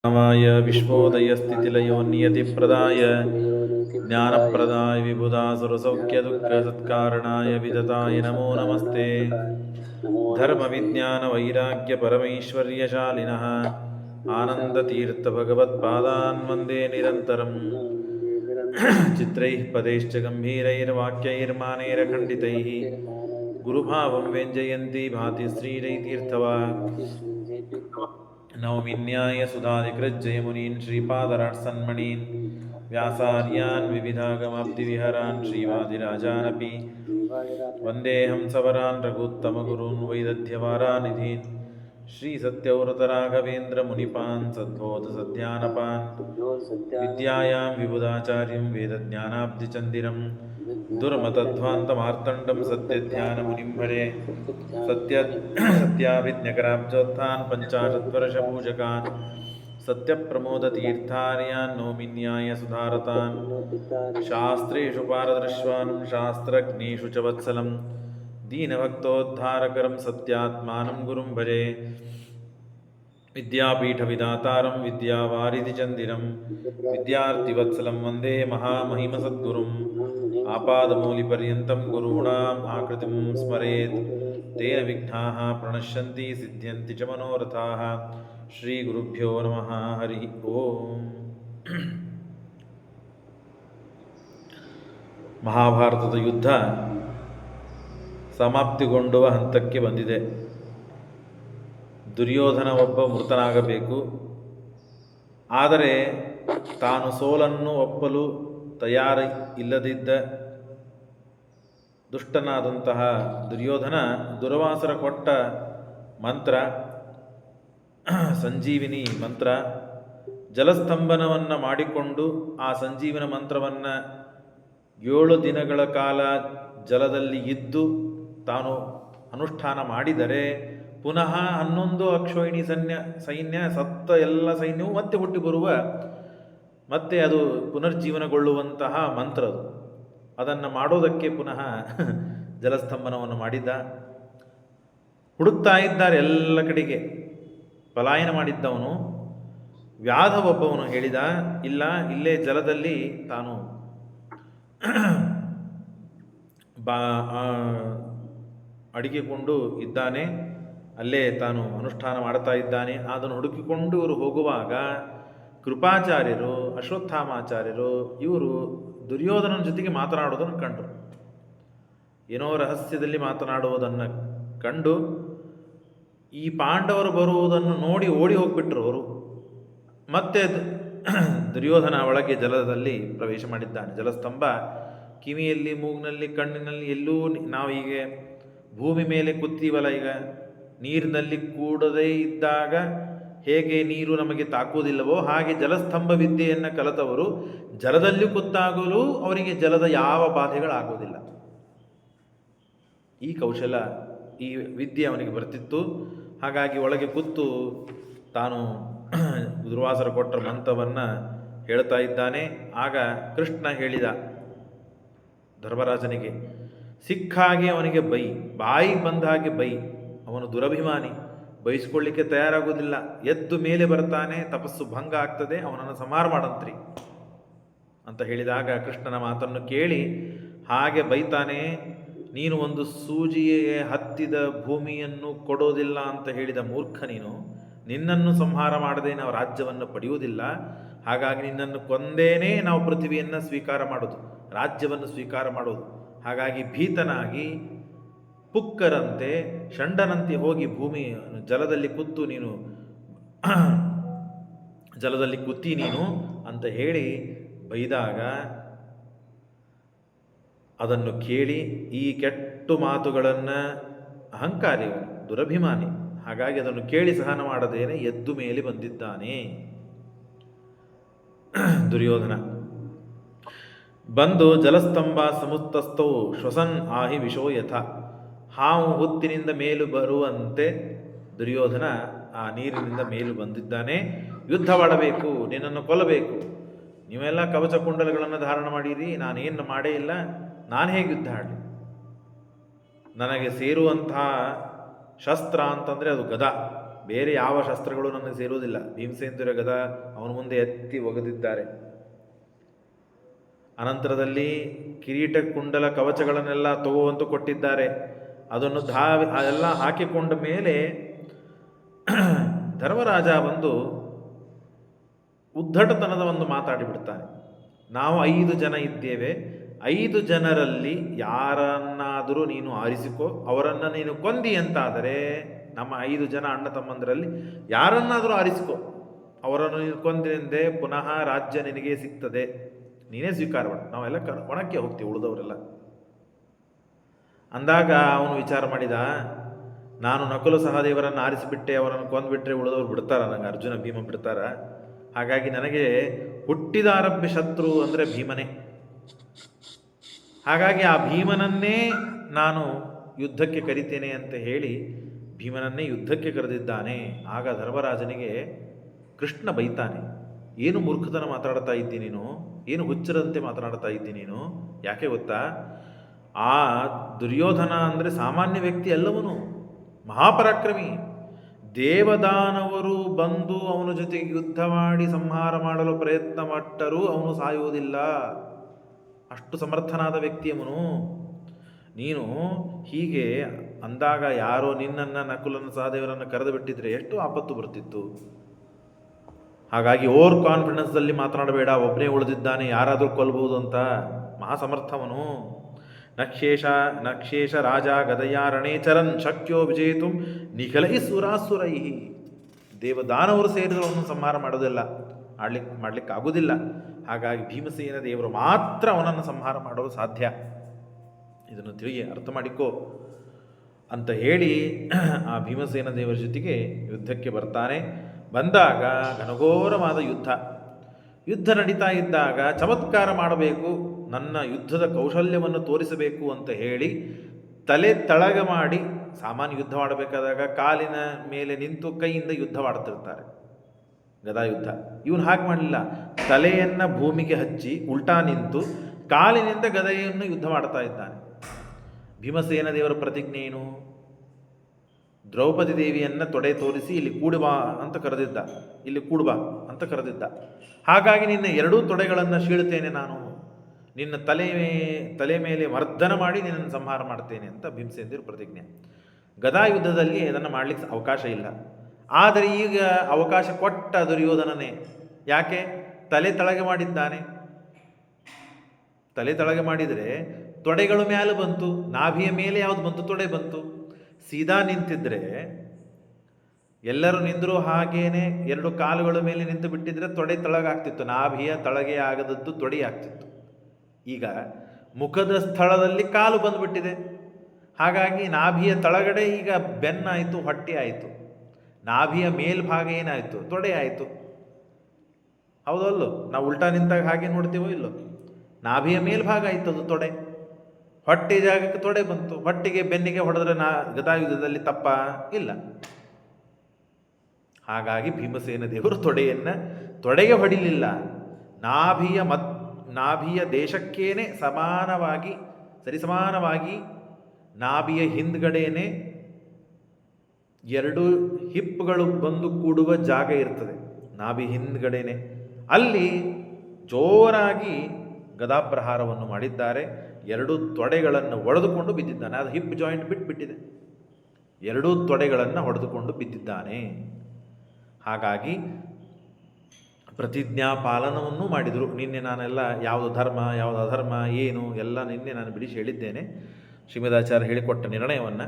रामाय विश्वोदयस्थितिलयो नियतिप्रदाय ज्ञानप्रदाय विबुधासुरसौख्यदुःखसत्कारणाय विदताय नमो नमस्ते। धर्मविज्ञानवैराग्यपरमैश्वर्यशालिनः आनन्दतीर्थभगवत्पादान् वन्दे निरन्तरम्। चित्रैः पदैश्च गम्भीरैर्वाक्यैर्मानैरखण्डितैः गुरुभावं व्यञ्जयन्ती भाति श्रीजयतीर्थवाक्। नवविन्याय सुधाधिकृज्जयमुनीन् श्रीपादराट्सन्मणीन् व्यासार्यान् विविधागमाब्धिविहरान् श्रीवादिराजानपि वन्देऽहं सवरान् रघुत्तमगुरून् वैदध्यवारानिधीन् श्रीसत्यव्रतराघवेन्द्रमुनिपान् सद्बोधसद्ध्यानपान् विद्यायां विबुधाचार्यं वेदज्ञानाब्धिचन्दिरं दुर्मतध्वान्तमार्तण्डं सत्यध्यानमुनिं भजे। सत्याभिज्ञकराब्जोत्थान् पञ्चाशद्वर्षपूजकान् सत्यप्रमोदतीर्थार्यान् नौमिन्याय सुधारतान् शास्त्रेषु पारदृश्वान् शास्त्रज्ञेषु च वत्सलं दीनभक्तोद्धारकरं सत्यात्मानं गुरुं भजे। विद्यापीठविधातारं विद्यावारिधिचन्दिरं विद्यार्थिवत्सलं वन्दे महामहिमसद्गुरुम्। आपादमौलिपर्यन्तं गुरूणाम् आकृतिं स्मरेत् तेन विघ्नाः प्रणश्यन्ति सिद्ध्यन्ति च मनोरथाः। ಶ್ರೀಗುರುಭ್ಯೋ ನಮಃ ಹರಿ ಓಂ. ಮಹಾಭಾರತದ ಯುದ್ಧ ಸಮಾಪ್ತಿಗೊಂಡುವ ಹಂತಕ್ಕೆ ಬಂದಿದೆ. ದುರ್ಯೋಧನ ಒಬ್ಬ ಮೃತನಾಗಬೇಕು. ಆದರೆ ತಾನು ಸೋಲನ್ನು ಒಪ್ಪಲು ತಯಾರಿ ಇಲ್ಲದಿದ್ದ ದುಷ್ಟನಾದಂತಹ ದುರ್ಯೋಧನ ದುರ್ವಾಸರ ಕೊಟ್ಟ ಮಂತ್ರ ಸಂಜೀವಿನಿ ಮಂತ್ರ ಜಲಸ್ತಂಭನವನ್ನು ಮಾಡಿಕೊಂಡು ಆ ಸಂಜೀವನ ಮಂತ್ರವನ್ನು 7 ದಿನಗಳ ಕಾಲ ಜಲದಲ್ಲಿ ಇದ್ದು ತಾನು ಅನುಷ್ಠಾನ ಮಾಡಿದರೆ ಪುನಃ 11 ಅಕ್ಷೋಹಿಣಿ ಸೈನ್ಯ ಸತ್ತ ಎಲ್ಲ ಸೈನ್ಯವು ಮತ್ತೆ ಹುಟ್ಟಿ ಬರುವ ಮತ್ತೆ ಅದು ಪುನರ್ಜೀವನಗೊಳ್ಳುವಂತಹ ಮಂತ್ರ ಅದು. ಅದನ್ನು ಮಾಡೋದಕ್ಕೆ ಪುನಃ ಜಲಸ್ತಂಭನವನ್ನು ಮಾಡಿದ್ದ. ಹುಡುಕ್ತಾ ಇದ್ದಾರೆ ಎಲ್ಲ ಕಡೆಗೆ. ಪಲಾಯನ ಮಾಡಿದ್ದವನು ವ್ಯಾಧ ಒಬ್ಬವನು ಹೇಳಿದ, ಇಲ್ಲ ಇಲ್ಲೇ ಜಲದಲ್ಲಿ ತಾನು ಅಡಿಗೆಕೊಂಡು ಇದ್ದಾನೆ, ಅಲ್ಲೇ ತಾನು ಅನುಷ್ಠಾನ ಮಾಡ್ತಾ ಇದ್ದಾನೆ. ಅದನ್ನು ಹುಡುಕಿಕೊಂಡು ಇವರು ಹೋಗುವಾಗ ಕೃಪಾಚಾರ್ಯರು ಅಶ್ವತ್ಥಾಮಾಚಾರ್ಯರು ಇವರು ದುರ್ಯೋಧನನ ಜೊತೆಗೆ ಮಾತನಾಡೋದನ್ನು ಕಂಡರು. ಏನೋ ರಹಸ್ಯದಲ್ಲಿ ಮಾತನಾಡುವುದನ್ನು ಕಂಡು ಈ ಪಾಂಡವರು ಬರುವುದನ್ನು ನೋಡಿ ಓಡಿ ಹೋಗ್ಬಿಟ್ರು ಅವರು. ಮತ್ತೆ ದುರ್ಯೋಧನ ಒಳಗೆ ಜಲದಲ್ಲಿ ಪ್ರವೇಶ ಮಾಡಿದ್ದಾನೆ. ಜಲಸ್ತಂಭ ಕಿವಿಯಲ್ಲಿ, ಮೂಗಿನಲ್ಲಿ, ಕಣ್ಣಿನಲ್ಲಿ ಎಲ್ಲೂ ನಾವೀಗ ಭೂಮಿ ಮೇಲೆ ಕೂತೀವಲ್ಲ, ಈಗ ನೀರಿನಲ್ಲಿ ಕೂಡದೇ ಇದ್ದಾಗ ಹೇಗೆ ನೀರು ನಮಗೆ ತಾಕುವುದಿಲ್ಲವೋ ಹಾಗೆ ಜಲಸ್ತಂಭ ವಿದ್ಯೆಯನ್ನು ಕಲಿತವರು ಜಲದಲ್ಲಿ ಕೂತಾಗಲೂ ಅವರಿಗೆ ಜಲದ ಯಾವ ಬಾಧೆಗಳಾಗುವುದಿಲ್ಲ. ಈ ಕೌಶಲ, ಈ ವಿದ್ಯೆ ಅವನಿಗೆ ಬರ್ತಿತ್ತು. ಹಾಗಾಗಿ ಒಳಗೆ ಕೂತು ತಾನು ದುರ್ವಾಸರ ಕೊಟ್ಟ ಮಂತ್ರವನ್ನು ಹೇಳ್ತಾ ಇದ್ದಾನೆ. ಆಗ ಕೃಷ್ಣ ಹೇಳಿದ ಧರ್ಮರಾಜನಿಗೆ, ಸಿಕ್ಕಾಗೆ ಅವನಿಗೆ ಬಾಯಿಗೆ ಬಂದ ಹಾಗೆ ಅವನು ದುರಭಿಮಾನಿ, ಬಯಸ್ಕೊಳ್ಳಿಕ್ಕೆ ತಯಾರಾಗೋದಿಲ್ಲ. ಎದ್ದು ಮೇಲೆ ಬರ್ತಾನೆ, ತಪಸ್ಸು ಭಂಗ ಆಗ್ತದೆ, ಅವನನ್ನು ಸಂಹಾರ ಮಾಡಂತ್ರಿ ಅಂತ ಹೇಳಿದಾಗ ಕೃಷ್ಣನ ಮಾತನ್ನು ಕೇಳಿ ಹಾಗೆ ಬೈತಾನೆ. ನೀನು ಒಂದು ಸೂಜಿಗೆ ಹತ್ತಿದ ಭೂಮಿಯನ್ನು ಕೊಡೋದಿಲ್ಲ ಅಂತ ಹೇಳಿದ ಮೂರ್ಖ ನೀನು. ನಿನ್ನನ್ನು ಸಂಹಾರ ಮಾಡದೆ ನಾವು ರಾಜ್ಯವನ್ನು ಪಡೆಯುವುದಿಲ್ಲ. ಹಾಗಾಗಿ ನಿನ್ನನ್ನು ಕೊಂದೇನೇ ನಾವು ಪೃಥ್ವಿಯನ್ನು ಸ್ವೀಕಾರ ಮಾಡೋದು, ರಾಜ್ಯವನ್ನು ಸ್ವೀಕಾರ ಮಾಡೋದು. ಹಾಗಾಗಿ ಭೀತನಾಗಿ ಪುಕ್ಕರಂತೆ ಷಂಡನಂತೆ ಹೋಗಿ ಭೂಮಿ ಜಲದಲ್ಲಿ ಕೂತು ನೀನು ಜಲದಲ್ಲಿ ಕೂತಿ ನೀನು ಅಂತ ಹೇಳಿ ಬೈದಾಗ ಅದನ್ನು ಕೇಳಿ ಈ ಕೆಟ್ಟು ಮಾತುಗಳನ್ನು ಅಹಂಕಾರಿ, ದುರಭಿಮಾನಿ, ಹಾಗಾಗಿ ಅದನ್ನು ಕೇಳಿ ಸಹನ ಮಾಡದೇನೆ ಎದ್ದು ಮೇಲೆ ಬಂದಿದ್ದಾನೆ ದುರ್ಯೋಧನ. ಬಂದು ಜಲಸ್ತಂಭ ಸಮುತ್ತಸ್ಥವು ಶ್ವಸನ್ ಆಹಿ ವಿಶೋ ಯಥ. ಹಾವು ಹುತ್ತಿನಿಂದ ಮೇಲು ಬರುವಂತೆ ದುರ್ಯೋಧನ ಆ ನೀರಿನಿಂದ ಮೇಲು ಬಂದಿದ್ದಾನೆ. ಯುದ್ಧ ಮಾಡಬೇಕು, ನಿನ್ನನ್ನು ಕೊಲ್ಲಬೇಕು. ನೀವೆಲ್ಲ ಕವಚ ಕುಂಡಲಗಳನ್ನು ಧಾರಣ ಮಾಡಿರಿ, ನಾನೇನು ಮಾಡೇ ಇಲ್ಲ, ನಾನು ಹೇಗೆ ಯುದ್ಧ ಆಡಲಿ? ನನಗೆ ಸೇರುವಂತಹ ಶಸ್ತ್ರ ಅಂತಂದರೆ ಅದು ಗದಾ. ಬೇರೆ ಯಾವ ಶಸ್ತ್ರಗಳು ನನಗೆ ಸೇರುವುದಿಲ್ಲ. ಭೀಮಸೇಂದ್ರ ಗದ ಅವನ ಮುಂದೆ ಎತ್ತಿ ಒಗೆದಿದ್ದಾರೆ. ಅನಂತರದಲ್ಲಿ ಕಿರೀಟ ಕುಂಡಲ ಕವಚಗಳನ್ನೆಲ್ಲ ತಗೋವಂತೂ ಕೊಟ್ಟಿದ್ದಾರೆ. ಅದನ್ನು ಅದೆಲ್ಲ ಹಾಕಿಕೊಂಡ ಮೇಲೆ ಧರ್ಮರಾಜ ಬಂದು ಉದ್ದಟತನದ ಒಂದು ಮಾತಾಡಿಬಿಡ್ತಾನೆ. ನಾವು 5 ಜನ ಇದ್ದೇವೆ, 5 ಜನರಲ್ಲಿ ಯಾರನ್ನಾದರೂ ನೀನು ಆರಿಸಿಕೋ, ಅವರನ್ನು ನೀನು ಕೊಂದಿ ಅಂತಾದರೆ ನಮ್ಮ 5 ಜನ ಅಣ್ಣ ತಮ್ಮಂದರಲ್ಲಿ ಯಾರನ್ನಾದರೂ ಆರಿಸಿಕೋ, ಅವರನ್ನು ನೀನು ಕೊಂದಿನೆಂದೇ ಪುನಃ ರಾಜ್ಯ ನಿನಗೆ ಸಿಗ್ತದೆ, ನೀನೇ ಸ್ವೀಕಾರ ಮಾಡು, ನಾವೆಲ್ಲ ಒಣಕ್ಕೆ ಹೋಗ್ತೀವಿ ಉಳಿದವರೆಲ್ಲ. ಅಂದಾಗ ಅವನು ವಿಚಾರ ಮಾಡಿದ, ನಾನು ನಕುಲ ಸಹದೇವರನ್ನು ಆರಿಸಿಬಿಟ್ಟೆ, ಅವರನ್ನು ಕೊಂದುಬಿಟ್ರೆ ಉಳಿದವರು ಬಿಡ್ತಾರ, ನನಗೆ ಅರ್ಜುನ ಭೀಮ ಬಿಡ್ತಾರ. ಹಾಗಾಗಿ ನನಗೆ ಹುಟ್ಟಿದ ಆರಭ್ಯ ಶತ್ರು ಅಂದರೆ ಭೀಮನೇ. ಹಾಗಾಗಿ ಆ ಭೀಮನನ್ನೇ ನಾನು ಯುದ್ಧಕ್ಕೆ ಕರಿತೇನೆ ಅಂತ ಹೇಳಿ ಭೀಮನನ್ನೇ ಯುದ್ಧಕ್ಕೆ ಕರೆದಿದ್ದಾನೆ. ಆಗ ಧರ್ಮರಾಜನಿಗೆ ಕೃಷ್ಣ ಬೈತಾನೆ, ಏನು ಮೂರ್ಖತನ ಮಾತಾಡ್ತಾ ಇದ್ದಿ ನೀನು, ಏನು ಹುಚ್ಚರಂತೆ ಮಾತನಾಡ್ತಾ ಇದ್ದಿ ನೀನು, ಯಾಕೆ ಗೊತ್ತಾ, ಆ ದುರ್ಯೋಧನ ಅಂದರೆ ಸಾಮಾನ್ಯ ವ್ಯಕ್ತಿ ಅಲ್ಲವನು, ಮಹಾಪರಾಕ್ರಮಿ. ದೇವದಾನವರು ಬಂದು ಅವನ ಜೊತೆಗೆ ಯುದ್ಧ ಮಾಡಿ ಸಂಹಾರ ಮಾಡಲು ಪ್ರಯತ್ನ ಪಟ್ಟರೂ ಅವನು ಸಾಯುವುದಿಲ್ಲ, ಅಷ್ಟು ಸಮರ್ಥನಾದ ವ್ಯಕ್ತಿ ಅವನು. ನೀನು ಹೀಗೆ ಅಂದಾಗ ಯಾರೋ ನಿನ್ನನ್ನು ನಕುಲನ ಸಹದೇವರನ್ನು ಕರೆದು ಬಿಟ್ಟಿದ್ರೆ ಎಷ್ಟು ಆಪತ್ತು ಬರ್ತಿತ್ತು. ಹಾಗಾಗಿ ಓವರ್ ಕಾನ್ಫಿಡೆನ್ಸ್ದಲ್ಲಿ ಮಾತನಾಡಬೇಡ, ಒಬ್ಬನೇ ಉಳಿದಿದ್ದಾನೆ, ಯಾರಾದರೂ ಕೊಲ್ಬಹುದು ಅಂತ. ಮಹಾಸಮರ್ಥವನು. ನಕ್ಷೇಶ ರಾಜ ಗದಯ ರಣೇಚರನ್ ಶಕ್ಯೋ ವಿಜೇತು ನಿಖಲೈ ಸುರಾಸುರೈ. ದೇವದಾನವರು ಸೇರಿದ್ರು ಅವನು ಸಂಹಾರ ಮಾಡೋದಿಲ್ಲ, ಮಾಡಲಿಕ್ಕಾಗೋದಿಲ್ಲ. ಹಾಗಾಗಿ ಭೀಮಸೇನ ದೇವರು ಮಾತ್ರ ಅವನನ್ನು ಸಂಹಾರ ಮಾಡಲು ಸಾಧ್ಯ, ಇದನ್ನು ತಿರುಗಿ ಅರ್ಥ ಮಾಡಿಕೋ ಅಂತ ಹೇಳಿ ಆ ಭೀಮಸೇನ ದೇವರ ಜೊತೆಗೆ ಯುದ್ಧಕ್ಕೆ ಬರ್ತಾನೆ. ಬಂದಾಗ ಘನಘೋರವಾದ ಯುದ್ಧ ನಡೀತಾ ಇದ್ದಾಗ ಚಮತ್ಕಾರ ಮಾಡಬೇಕು, ನನ್ನ ಯುದ್ಧದ ಕೌಶಲ್ಯವನ್ನು ತೋರಿಸಬೇಕು ಅಂತ ಹೇಳಿ ತಲೆ ತಳಗ ಮಾಡಿ, ಸಾಮಾನ್ಯ ಯುದ್ಧ ಮಾಡಬೇಕಾದಾಗ ಕಾಲಿನ ಮೇಲೆ ನಿಂತು ಕೈಯಿಂದ ಯುದ್ಧ ಮಾಡ್ತಿರ್ತಾರೆ, ಗದಾಯುದ್ಧ. ಇವನು ಹಾಗೆ ಮಾಡಲಿಲ್ಲ, ತಲೆಯನ್ನು ಭೂಮಿಗೆ ಹಚ್ಚಿ ಉಲ್ಟಾ ನಿಂತು ಕಾಲಿನಿಂದ ಗದೆಯನ್ನು ಯುದ್ಧ ಮಾಡ್ತಾ ಇದ್ದಾನೆ. ಭೀಮಸೇನ ದೇವರ ಪ್ರತಿಜ್ಞೆ ಏನು, ದ್ರೌಪದಿ ದೇವಿಯನ್ನು ತೊಡೆ ತೋರಿಸಿ ಇಲ್ಲಿ ಕೂಡುಬಾ ಅಂತ ಕರೆದಿದ್ದ, ಇಲ್ಲಿ ಕೂಡುಬಾ ಅಂತ ಕರೆದಿದ್ದ. ಹಾಗಾಗಿ ನಿನ್ನ 2 ತೊಡೆಗಳನ್ನು ಶೀಳುತ್ತೇನೆ ನಾನು, ನಿನ್ನ ತಲೆ ಮೇಲೆ ಮರ್ದನ ಮಾಡಿ ನಿನ್ನನ್ನು ಸಂಹಾರ ಮಾಡ್ತೇನೆ ಅಂತ ಭೀಮಸೇನ ದೇವರು ಪ್ರತಿಜ್ಞೆ. ಗದಾಯುದ್ಧದಲ್ಲಿ ಅದನ್ನು ಮಾಡಲಿಕ್ಕೆ ಅವಕಾಶ ಇಲ್ಲ. ಆದರೆ ಈಗ ಅವಕಾಶ ಕೊಟ್ಟ ದುರ್ಯೋಧನನೇ. ಯಾಕೆ? ತಲೆ ತಳಗೆ ಮಾಡಿದ್ದಾನೆ. ತಲೆ ತಳಗೆ ಮಾಡಿದರೆ ತೊಡೆಗಳು ಮೇಲೆ ಬಂತು, ನಾಭಿಯ ಮೇಲೆ ಯಾವುದು ಬಂತು? ತೊಡೆ ಬಂತು. ಸೀದಾ ನಿಂತಿದ್ರೆ ಎಲ್ಲರೂ ನಿಂದರು ಹಾಗೇನೆ 2 ಕಾಲುಗಳ ಮೇಲೆ ನಿಂತು ಬಿಟ್ಟಿದ್ರೆ ತೊಡೆ ತಳಗಾಗ್ತಿತ್ತು, ನಾಭಿಯ ತಳಗೆ ಆಗದದ್ದು ತೊಡೆ ಆಗ್ತಿತ್ತು. ಈಗ ಮುಖದ ಸ್ಥಳದಲ್ಲಿ ಕಾಲು ಬಂದುಬಿಟ್ಟಿದೆ, ಹಾಗಾಗಿ ನಾಭಿಯ ತಳಗಡೆ ಈಗ ಬೆನ್ನಾಯಿತು, ಹೊಟ್ಟೆ ಆಯಿತು. ನಾಭಿಯ ಮೇಲ್ಭಾಗ ಏನಾಯಿತು? ತೊಡೆ ಆಯಿತು. ಹೌದಲ್ಲೋ? ನಾವು ಉಲ್ಟಾ ನಿಂತಾಗ ಹಾಗೆ ನೋಡ್ತೀವೋ ಇಲ್ಲೋ? ನಾಭಿಯ ಮೇಲ್ಭಾಗ ಆಯಿತು, ಅದು ತೊಡೆ. ಹೊಟ್ಟೆ ಜಾಗಕ್ಕೆ ತೊಡೆ ಬಂತು. ಹೊಟ್ಟೆಗೆ ಬೆನ್ನಿಗೆ ಹೊಡೆದ್ರೆ ಗದಾಯುದ್ಧದಲ್ಲಿ ತಪ್ಪ? ಇಲ್ಲ. ಹಾಗಾಗಿ ಭೀಮಸೇನ ದೇವರು ತೊಡೆಗೆ ಹೊಡಿಲಿಲ್ಲ, ನಾಭಿಯ ದೇಶಕ್ಕೇನೆ ಸರಿಸಮಾನವಾಗಿ ನಾಭಿಯ ಹಿಂದ್ಗಡೆನೆ 2 ಹಿಪ್ಪುಗಳು ಬಂದು ಕೂಡುವ ಜಾಗ ಇರ್ತದೆ, ನಾಭಿ ಹಿಂದ್ಗಡೆನೆ. ಅಲ್ಲಿ ಜೋರಾಗಿ ಗದಾಪ್ರಹಾರವನ್ನು ಮಾಡಿದ್ದಾರೆ. 2 ತೊಡೆಗಳನ್ನು ಹೊಡೆದುಕೊಂಡು ಬಿದ್ದಿದ್ದಾನೆ. ಅದು ಹಿಪ್ ಜಾಯಿಂಟ್ ಬಿಟ್ಟಿದೆ, 2 ತೊಡೆಗಳನ್ನು ಹೊಡೆದುಕೊಂಡು ಬಿದ್ದಿದ್ದಾನೆ. ಹಾಗಾಗಿ ಪ್ರತಿಜ್ಞಾ ಪಾಲನವನ್ನು ಮಾಡಿದರು. ನಿನ್ನೆ ನಾನೆಲ್ಲ ಯಾವುದು ಧರ್ಮ ಯಾವುದು ಅಧರ್ಮ ಏನು ಎಲ್ಲ ನಿನ್ನೆ ನಾನು ಬಿಡಿಸಿ ಹೇಳಿದ್ದೇನೆ. ಶ್ರೀಮದಾಚಾರ್ಯ ಹೇಳಿಕೊಟ್ಟ ನಿರ್ಣಯವನ್ನು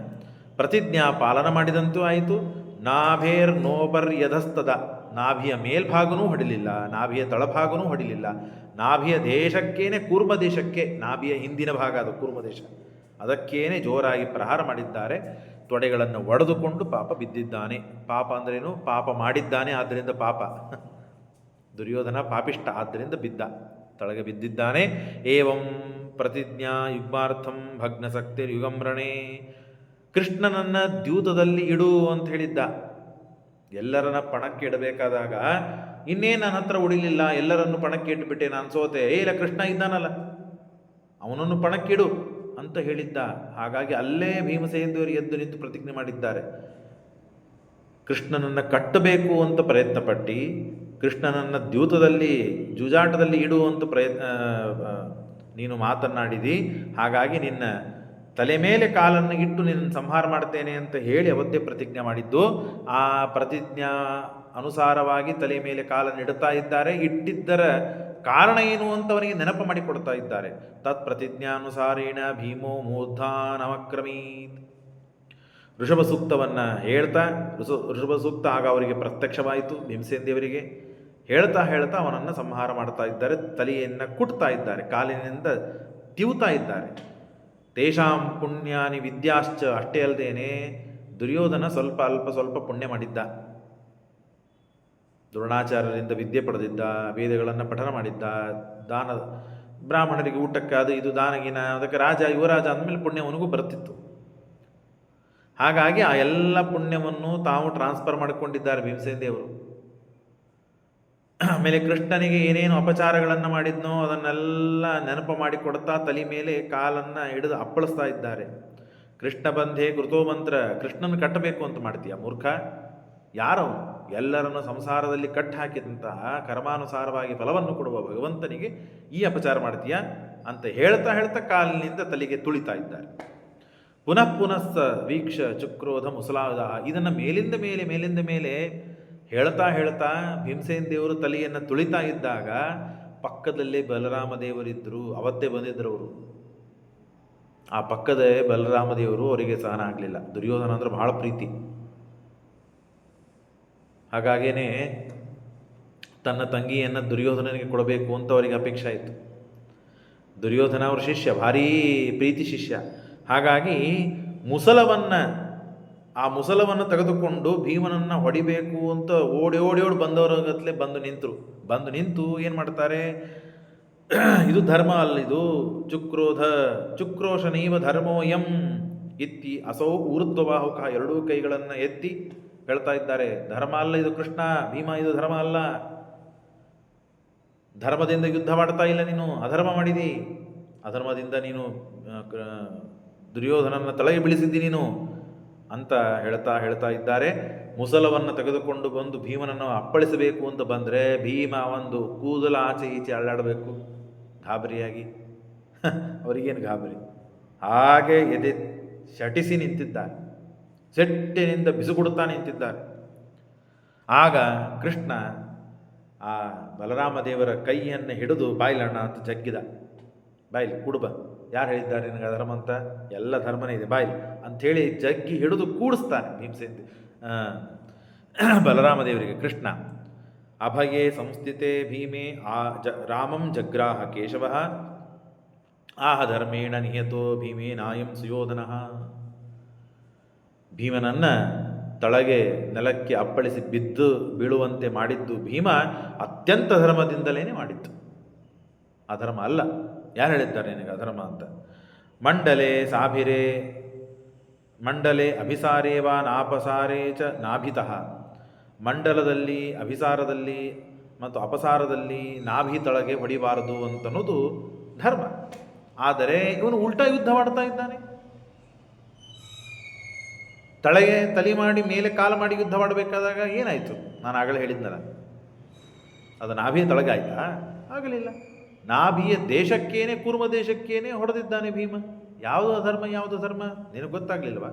ಪ್ರತಿಜ್ಞಾ ಪಾಲನ ಮಾಡಿದಂತೂ ಆಯಿತು. ನಾಭೇರ್ನೋಪರ್ಯಧಸ್ತದ, ನಾಭಿಯ ಮೇಲ್ಭಾಗನೂ ಹೊಡಿಲಿಲ್ಲ, ನಾಭಿಯ ತಳಭಾಗನೂ ಹೊಡಿಲಿಲ್ಲ. ನಾಭಿಯ ದೇಶಕ್ಕೇನೆ ಕೂರ್ಮ ದೇಶಕ್ಕೆ, ನಾಭಿಯ ಹಿಂದಿನ ಭಾಗ ಅದು ಕೂರ್ಮ ದೇಶ, ಅದಕ್ಕೇನೆ ಜೋರಾಗಿ ಪ್ರಹಾರ ಮಾಡಿದ್ದಾರೆ. ತೊಡೆಗಳನ್ನು ಒಡೆದುಕೊಂಡು ಪಾಪ ಬಿದ್ದಿದ್ದಾನೆ. ಪಾಪ ಅಂದ್ರೇನು? ಪಾಪ ಮಾಡಿದ್ದಾನೆ, ಆದ್ದರಿಂದ ಪಾಪ. ದುರ್ಯೋಧನ ಪಾಪಿಷ್ಟ, ಆದ್ದರಿಂದ ಬಿದ್ದ, ತಳಗೆ ಬಿದ್ದಿದ್ದಾನೆ. ಏವಂ ಪ್ರತಿಜ್ಞಾ ಯುಗ್ಮಾರ್ಥಂ ಭಗ್ನಸಕ್ತಿರ್ ಯುಗಂರಣೆ. ಕೃಷ್ಣನನ್ನು ದ್ಯೂತದಲ್ಲಿ ಇಡು ಅಂತ ಹೇಳಿದ್ದ. ಎಲ್ಲರನ್ನ ಪಣಕ್ಕೆ ಇಡಬೇಕಾದಾಗ ಇನ್ನೇನು ನನ್ನ ಹತ್ರ ಉಳಿಲಿಲ್ಲ, ಎಲ್ಲರನ್ನು ಪಣಕ್ಕೆ ಇಟ್ಟುಬಿಟ್ಟೆ, ನಾನು ಸೋತೆ. ಇಲ್ಲ, ಕೃಷ್ಣ ಇದ್ದಾನಲ್ಲ, ಅವನನ್ನು ಪಣಕ್ಕಿಡು ಅಂತ ಹೇಳಿದ್ದ. ಹಾಗಾಗಿ ಅಲ್ಲೇ ಭೀಮಸೇನದೇವರು ಎದ್ದು ನಿಂತು ಪ್ರತಿಜ್ಞೆ ಮಾಡಿದ್ದಾರೆ. ಕೃಷ್ಣನನ್ನು ಕಟ್ಟಬೇಕು ಅಂತ ಪ್ರಯತ್ನಪಟ್ಟು ಕೃಷ್ಣನನ್ನು ದ್ಯೂತದಲ್ಲಿ ಜೂಜಾಟದಲ್ಲಿ ಇಡುವಂಥ ನೀನು ಮಾತನಾಡಿದಿ. ಹಾಗಾಗಿ ನಿನ್ನ ತಲೆ ಮೇಲೆ ಕಾಲನ್ನು ಇಟ್ಟು ನಿನ್ನ ಸಂಹಾರ ಮಾಡ್ತೇನೆ ಅಂತ ಹೇಳಿ ಅವತ್ತೇ ಪ್ರತಿಜ್ಞೆ ಮಾಡಿದ್ದು. ಆ ಪ್ರತಿಜ್ಞಾ ಅನುಸಾರವಾಗಿ ತಲೆ ಮೇಲೆ ಕಾಲನ್ನು ಇಡುತ್ತಾ ಇದ್ದಾರೆ. ಇಟ್ಟಿದ್ದರ ಕಾರಣ ಏನು ಅಂತ ಅವನಿಗೆ ನೆನಪು ಮಾಡಿಕೊಡ್ತಾ ಇದ್ದಾರೆ. ತತ್ ಪ್ರತಿಜ್ಞಾನುಸಾರೇಣ ಭೀಮೋ ಮೂರ್ಧಾನಮಕ್ರಮೀತ್. ಋಷಭ ಸೂಕ್ತವನ್ನು ಹೇಳ್ತಾ ಋಷಭ ಸೂಕ್ತ ಆಗ ಅವರಿಗೆ ಪ್ರತ್ಯಕ್ಷವಾಯಿತು. ಭೀಮಸೇನ ದೇವರಿಗೆ ಹೇಳ್ತಾ ಹೇಳ್ತಾ ಅವನನ್ನು ಸಂಹಾರ ಮಾಡ್ತಾ ಇದ್ದಾರೆ. ತಲೆಯನ್ನು ಕುಟ್ತಾ ಇದ್ದಾರೆ, ಕಾಲಿನಿಂದ ತಿವುತ್ತಾ ಇದ್ದಾರೆ. ತೇಷಾಂ ಪುಣ್ಯಾನಿ ವಿದ್ಯಾಶ್ಚ. ಅಷ್ಟೇ ಅಲ್ಲದೇನೆ ದುರ್ಯೋಧನ ಸ್ವಲ್ಪ ಪುಣ್ಯ ಮಾಡಿದ್ದ. ದ್ರೋಣಾಚಾರ್ಯರಿಂದ ವಿದ್ಯೆ ಪಡೆದಿದ್ದ, ವೇದಗಳನ್ನು ಪಠನ ಮಾಡಿದ್ದ, ದಾನ ಬ್ರಾಹ್ಮಣರಿಗೆ ಊಟಕ್ಕೆ ಅದು ಇದು ದಾನಗಿನ, ಅದಕ್ಕೆ ರಾಜ ಯುವರಾಜ ಅಂದಮೇಲೆ ಪುಣ್ಯ ಅವನಿಗೂ ಬರ್ತಿತ್ತು. ಹಾಗಾಗಿ ಆ ಎಲ್ಲ ಪುಣ್ಯವನ್ನು ತಾವು ಟ್ರಾನ್ಸ್ಫರ್ ಮಾಡಿಕೊಂಡಿದ್ದಾರೆ ಭೀಮಸೇನ ದೇವರು. ಆಮೇಲೆ ಕೃಷ್ಣನಿಗೆ ಏನೇನು ಅಪಚಾರಗಳನ್ನು ಮಾಡಿದ್ನೋ ಅದನ್ನೆಲ್ಲ ನೆನಪು ಮಾಡಿಕೊಡ್ತಾ ತಲೆ ಮೇಲೆ ಕಾಲನ್ನು ಹಿಡಿದು ಅಪ್ಪಳಿಸ್ತಾ ಇದ್ದಾರೆ. ಕೃಷ್ಣ ಬಂಧೆ ಕೃತೋ ಮಂತ್ರ. ಕೃಷ್ಣನ ಕಟ್ಟಬೇಕು ಅಂತ ಮಾಡ್ತೀಯ ಮೂರ್ಖ? ಯಾರವನು? ಎಲ್ಲರನ್ನು ಸಂಸಾರದಲ್ಲಿ ಕಟ್ಟಿ ಹಾಕಿದಂತಹ ಕರ್ಮಾನುಸಾರವಾಗಿ ಫಲವನ್ನು ಕೊಡುವ ಭಗವಂತನಿಗೆ ಈ ಅಪಚಾರ ಮಾಡ್ತೀಯ ಅಂತ ಹೇಳ್ತಾ ಹೇಳ್ತಾ ಕಾಲಿನಿಂದ ತಲೆಗೆ ತುಳಿತಾ ಇದ್ದಾರೆ. ಪುನಃ ಪುನಃ ವೀಕ್ಷ ಚಕ್ರೋಧ ಮುಸಲಾದ. ಇದನ್ನು ಮೇಲಿಂದ ಮೇಲೆ ಹೇಳ್ತಾ ಭೀಮಸೇನ ದೇವರು ತಲೆಯನ್ನು ತುಳಿತಾ ಇದ್ದಾಗ ಪಕ್ಕದಲ್ಲೇ ಬಲರಾಮ ದೇವರಿದ್ದರು. ಅವತ್ತೇ ಬಂದಿದ್ದರು ಅವರು. ಆ ಪಕ್ಕದ ಬಲರಾಮ ದೇವರು ಅವರಿಗೆ ಸಹನ ಆಗಲಿಲ್ಲ. ದುರ್ಯೋಧನ ಅಂದ್ರೆ ಬಹಳ ಪ್ರೀತಿ. ಹಾಗಾಗೇನೆ ತನ್ನ ತಂಗಿಯನ್ನು ದುರ್ಯೋಧನನಿಗೆ ಕೊಡಬೇಕು ಅಂತ ಅವರಿಗೆ ಅಪೇಕ್ಷೆ ಆಯಿತು. ದುರ್ಯೋಧನ ಅವರ ಶಿಷ್ಯ, ಭಾರೀ ಪ್ರೀತಿ ಶಿಷ್ಯ. ಹಾಗಾಗಿ ಆ ಮುಸಲವನ್ನು ತೆಗೆದುಕೊಂಡು ಭೀಮನನ್ನು ಹೊಡಿಬೇಕು ಅಂತ ಓಡಿ ಬಂದವರಾಗತ್ಲೆ ಬಂದು ನಿಂತು ಏನು ಮಾಡ್ತಾರೆ? ಇದು ಧರ್ಮ ಅಲ್ಲ, ಇದು ಚುಕ್ರೋಶನೀವ ಧರ್ಮೋಯಂ ಇತ್ತಿ ಅಸೌ ಊರ್ಧ್ವಬಾಹುಕ. ಎರಡೂ ಕೈಗಳನ್ನು ಎತ್ತಿ ಹೇಳ್ತಾ ಇದ್ದಾರೆ, ಧರ್ಮ ಅಲ್ಲ ಇದು ಕೃಷ್ಣ, ಭೀಮ ಇದು ಧರ್ಮ ಅಲ್ಲ. ಧರ್ಮದಿಂದ ಯುದ್ಧ ಮಾಡ್ತಾ ಇಲ್ಲ ನೀನು, ಅಧರ್ಮ ಮಾಡಿದಿ. ಅಧರ್ಮದಿಂದ ನೀನು ದುರ್ಯೋಧನನ ತಲೆಗೆ ಬೀಳಿಸಿದ್ದಿ ನೀನು ಅಂತ ಹೇಳ್ತಾ ಇದ್ದಾರೆ. ಮುಸಲವನ್ನು ತೆಗೆದುಕೊಂಡು ಬಂದು ಭೀಮನನ್ನು ಅಪ್ಪಳಿಸಬೇಕು ಅಂತ ಬಂದರೆ ಭೀಮ ಒಂದು ಕೂದಲ ಆಚೆ ಈಚೆ ಅಳ್ಳಾಡಬೇಕು ಗಾಬರಿಯಾಗಿ. ಅವರಿಗೇನು ಗಾಬರಿ? ಹಾಗೆ ಎದೆ ಶಟಿಸಿ ನಿಂತಿದ್ದಾರೆ, ಸೆಟ್ಟಿನಿಂದ ಬಿಸುಗುಡುತ್ತಾ ನಿಂತಿದ್ದಾರೆ. ಆಗ ಕೃಷ್ಣ ಆ ಬಲರಾಮ ದೇವರ ಕೈಯನ್ನು ಹಿಡಿದು ಬಾಯಿಲಣ್ಣ ಅಂತ ಜಗ್ಗಿದ. ಬಾಯಿಲಿ ಕುಡುಬ. ಯಾರು ಹೇಳಿದ್ದಾರೆ ನಿನಗೆ ಅಧರ್ಮ ಅಂತ? ಎಲ್ಲ ಧರ್ಮನೇ ಇದೆ ಬಾಯಿಲಿ ಅಂಥೇಳಿ ಜಗ್ಗಿ ಹಿಡಿದು ಕೂಡಿಸ್ತಾನೆ ಭೀಮಸೇನ ಬಲರಾಮ ದೇವರಿಗೆ. ಕೃಷ್ಣ ಅಭಯೇ ಸಂಸ್ಥಿತೆ ಭೀಮೆ ರಾಮಂ ಜಗ್ರಾಹ ಕೇಶವ ಆಹ ಧರ್ಮೇಣ ನಿಯತೋ ಭೀಮೇ ನಾಯಂ ಸುಯೋಧನ. ಭೀಮನನ್ನು ತಳಗೆ ನೆಲಕ್ಕೆ ಅಪ್ಪಳಿಸಿ ಬೀಳುವಂತೆ ಮಾಡಿದ್ದು ಭೀಮ ಅತ್ಯಂತ ಧರ್ಮದಿಂದಲೇ ಮಾಡಿದ್ದು, ಅಧರ್ಮ ಅಲ್ಲ. ಯಾರು ಹೇಳಿದ್ದಾರೆ ನಿನಗೆ ಅಧರ್ಮ ಅಂತ? ಮಂಡಲೆ ಅಭಿಸಾರೇವ ನಾಪಸಾರೇ ಚ ನಾಭಿತಃ. ಮಂಡಲದಲ್ಲಿ, ಅಭಿಸಾರದಲ್ಲಿ ಮತ್ತು ಅಪಸಾರದಲ್ಲಿ ನಾಭಿ ತಳಗೆ ಹೊಡಿಬಾರದು ಅಂತನ್ನೋದು ಧರ್ಮ. ಆದರೆ ಇವನು ಉಲ್ಟಾ ಯುದ್ಧ ಮಾಡ್ತಾ ಇದ್ದಾನೆ. ತಲೆ ಮಾಡಿ ಮೇಲೆ ಕಾಲು ಮಾಡಿ ಯುದ್ಧ ಮಾಡಬೇಕಾದಾಗ ಏನಾಯಿತು? ನಾನು ಆಗಲೇ ಹೇಳಿದ್ನಲ್ಲ, ಅದು ನಾಭಿಯ ತಳಗೆ ಆಯ್ತಾ? ಆಗಲಿಲ್ಲ. ನಾಭಿಯ ದೇಶಕ್ಕೇನೆ, ಕೂರ್ಮ ದೇಶಕ್ಕೇನೆ ಹೊಡೆದಿದ್ದಾನೆ ಭೀಮ. ಯಾವುದು ಅಧರ್ಮ, ಯಾವುದು ಧರ್ಮ ನಿನಗೆ ಗೊತ್ತಾಗಲಿಲ್ವಾ?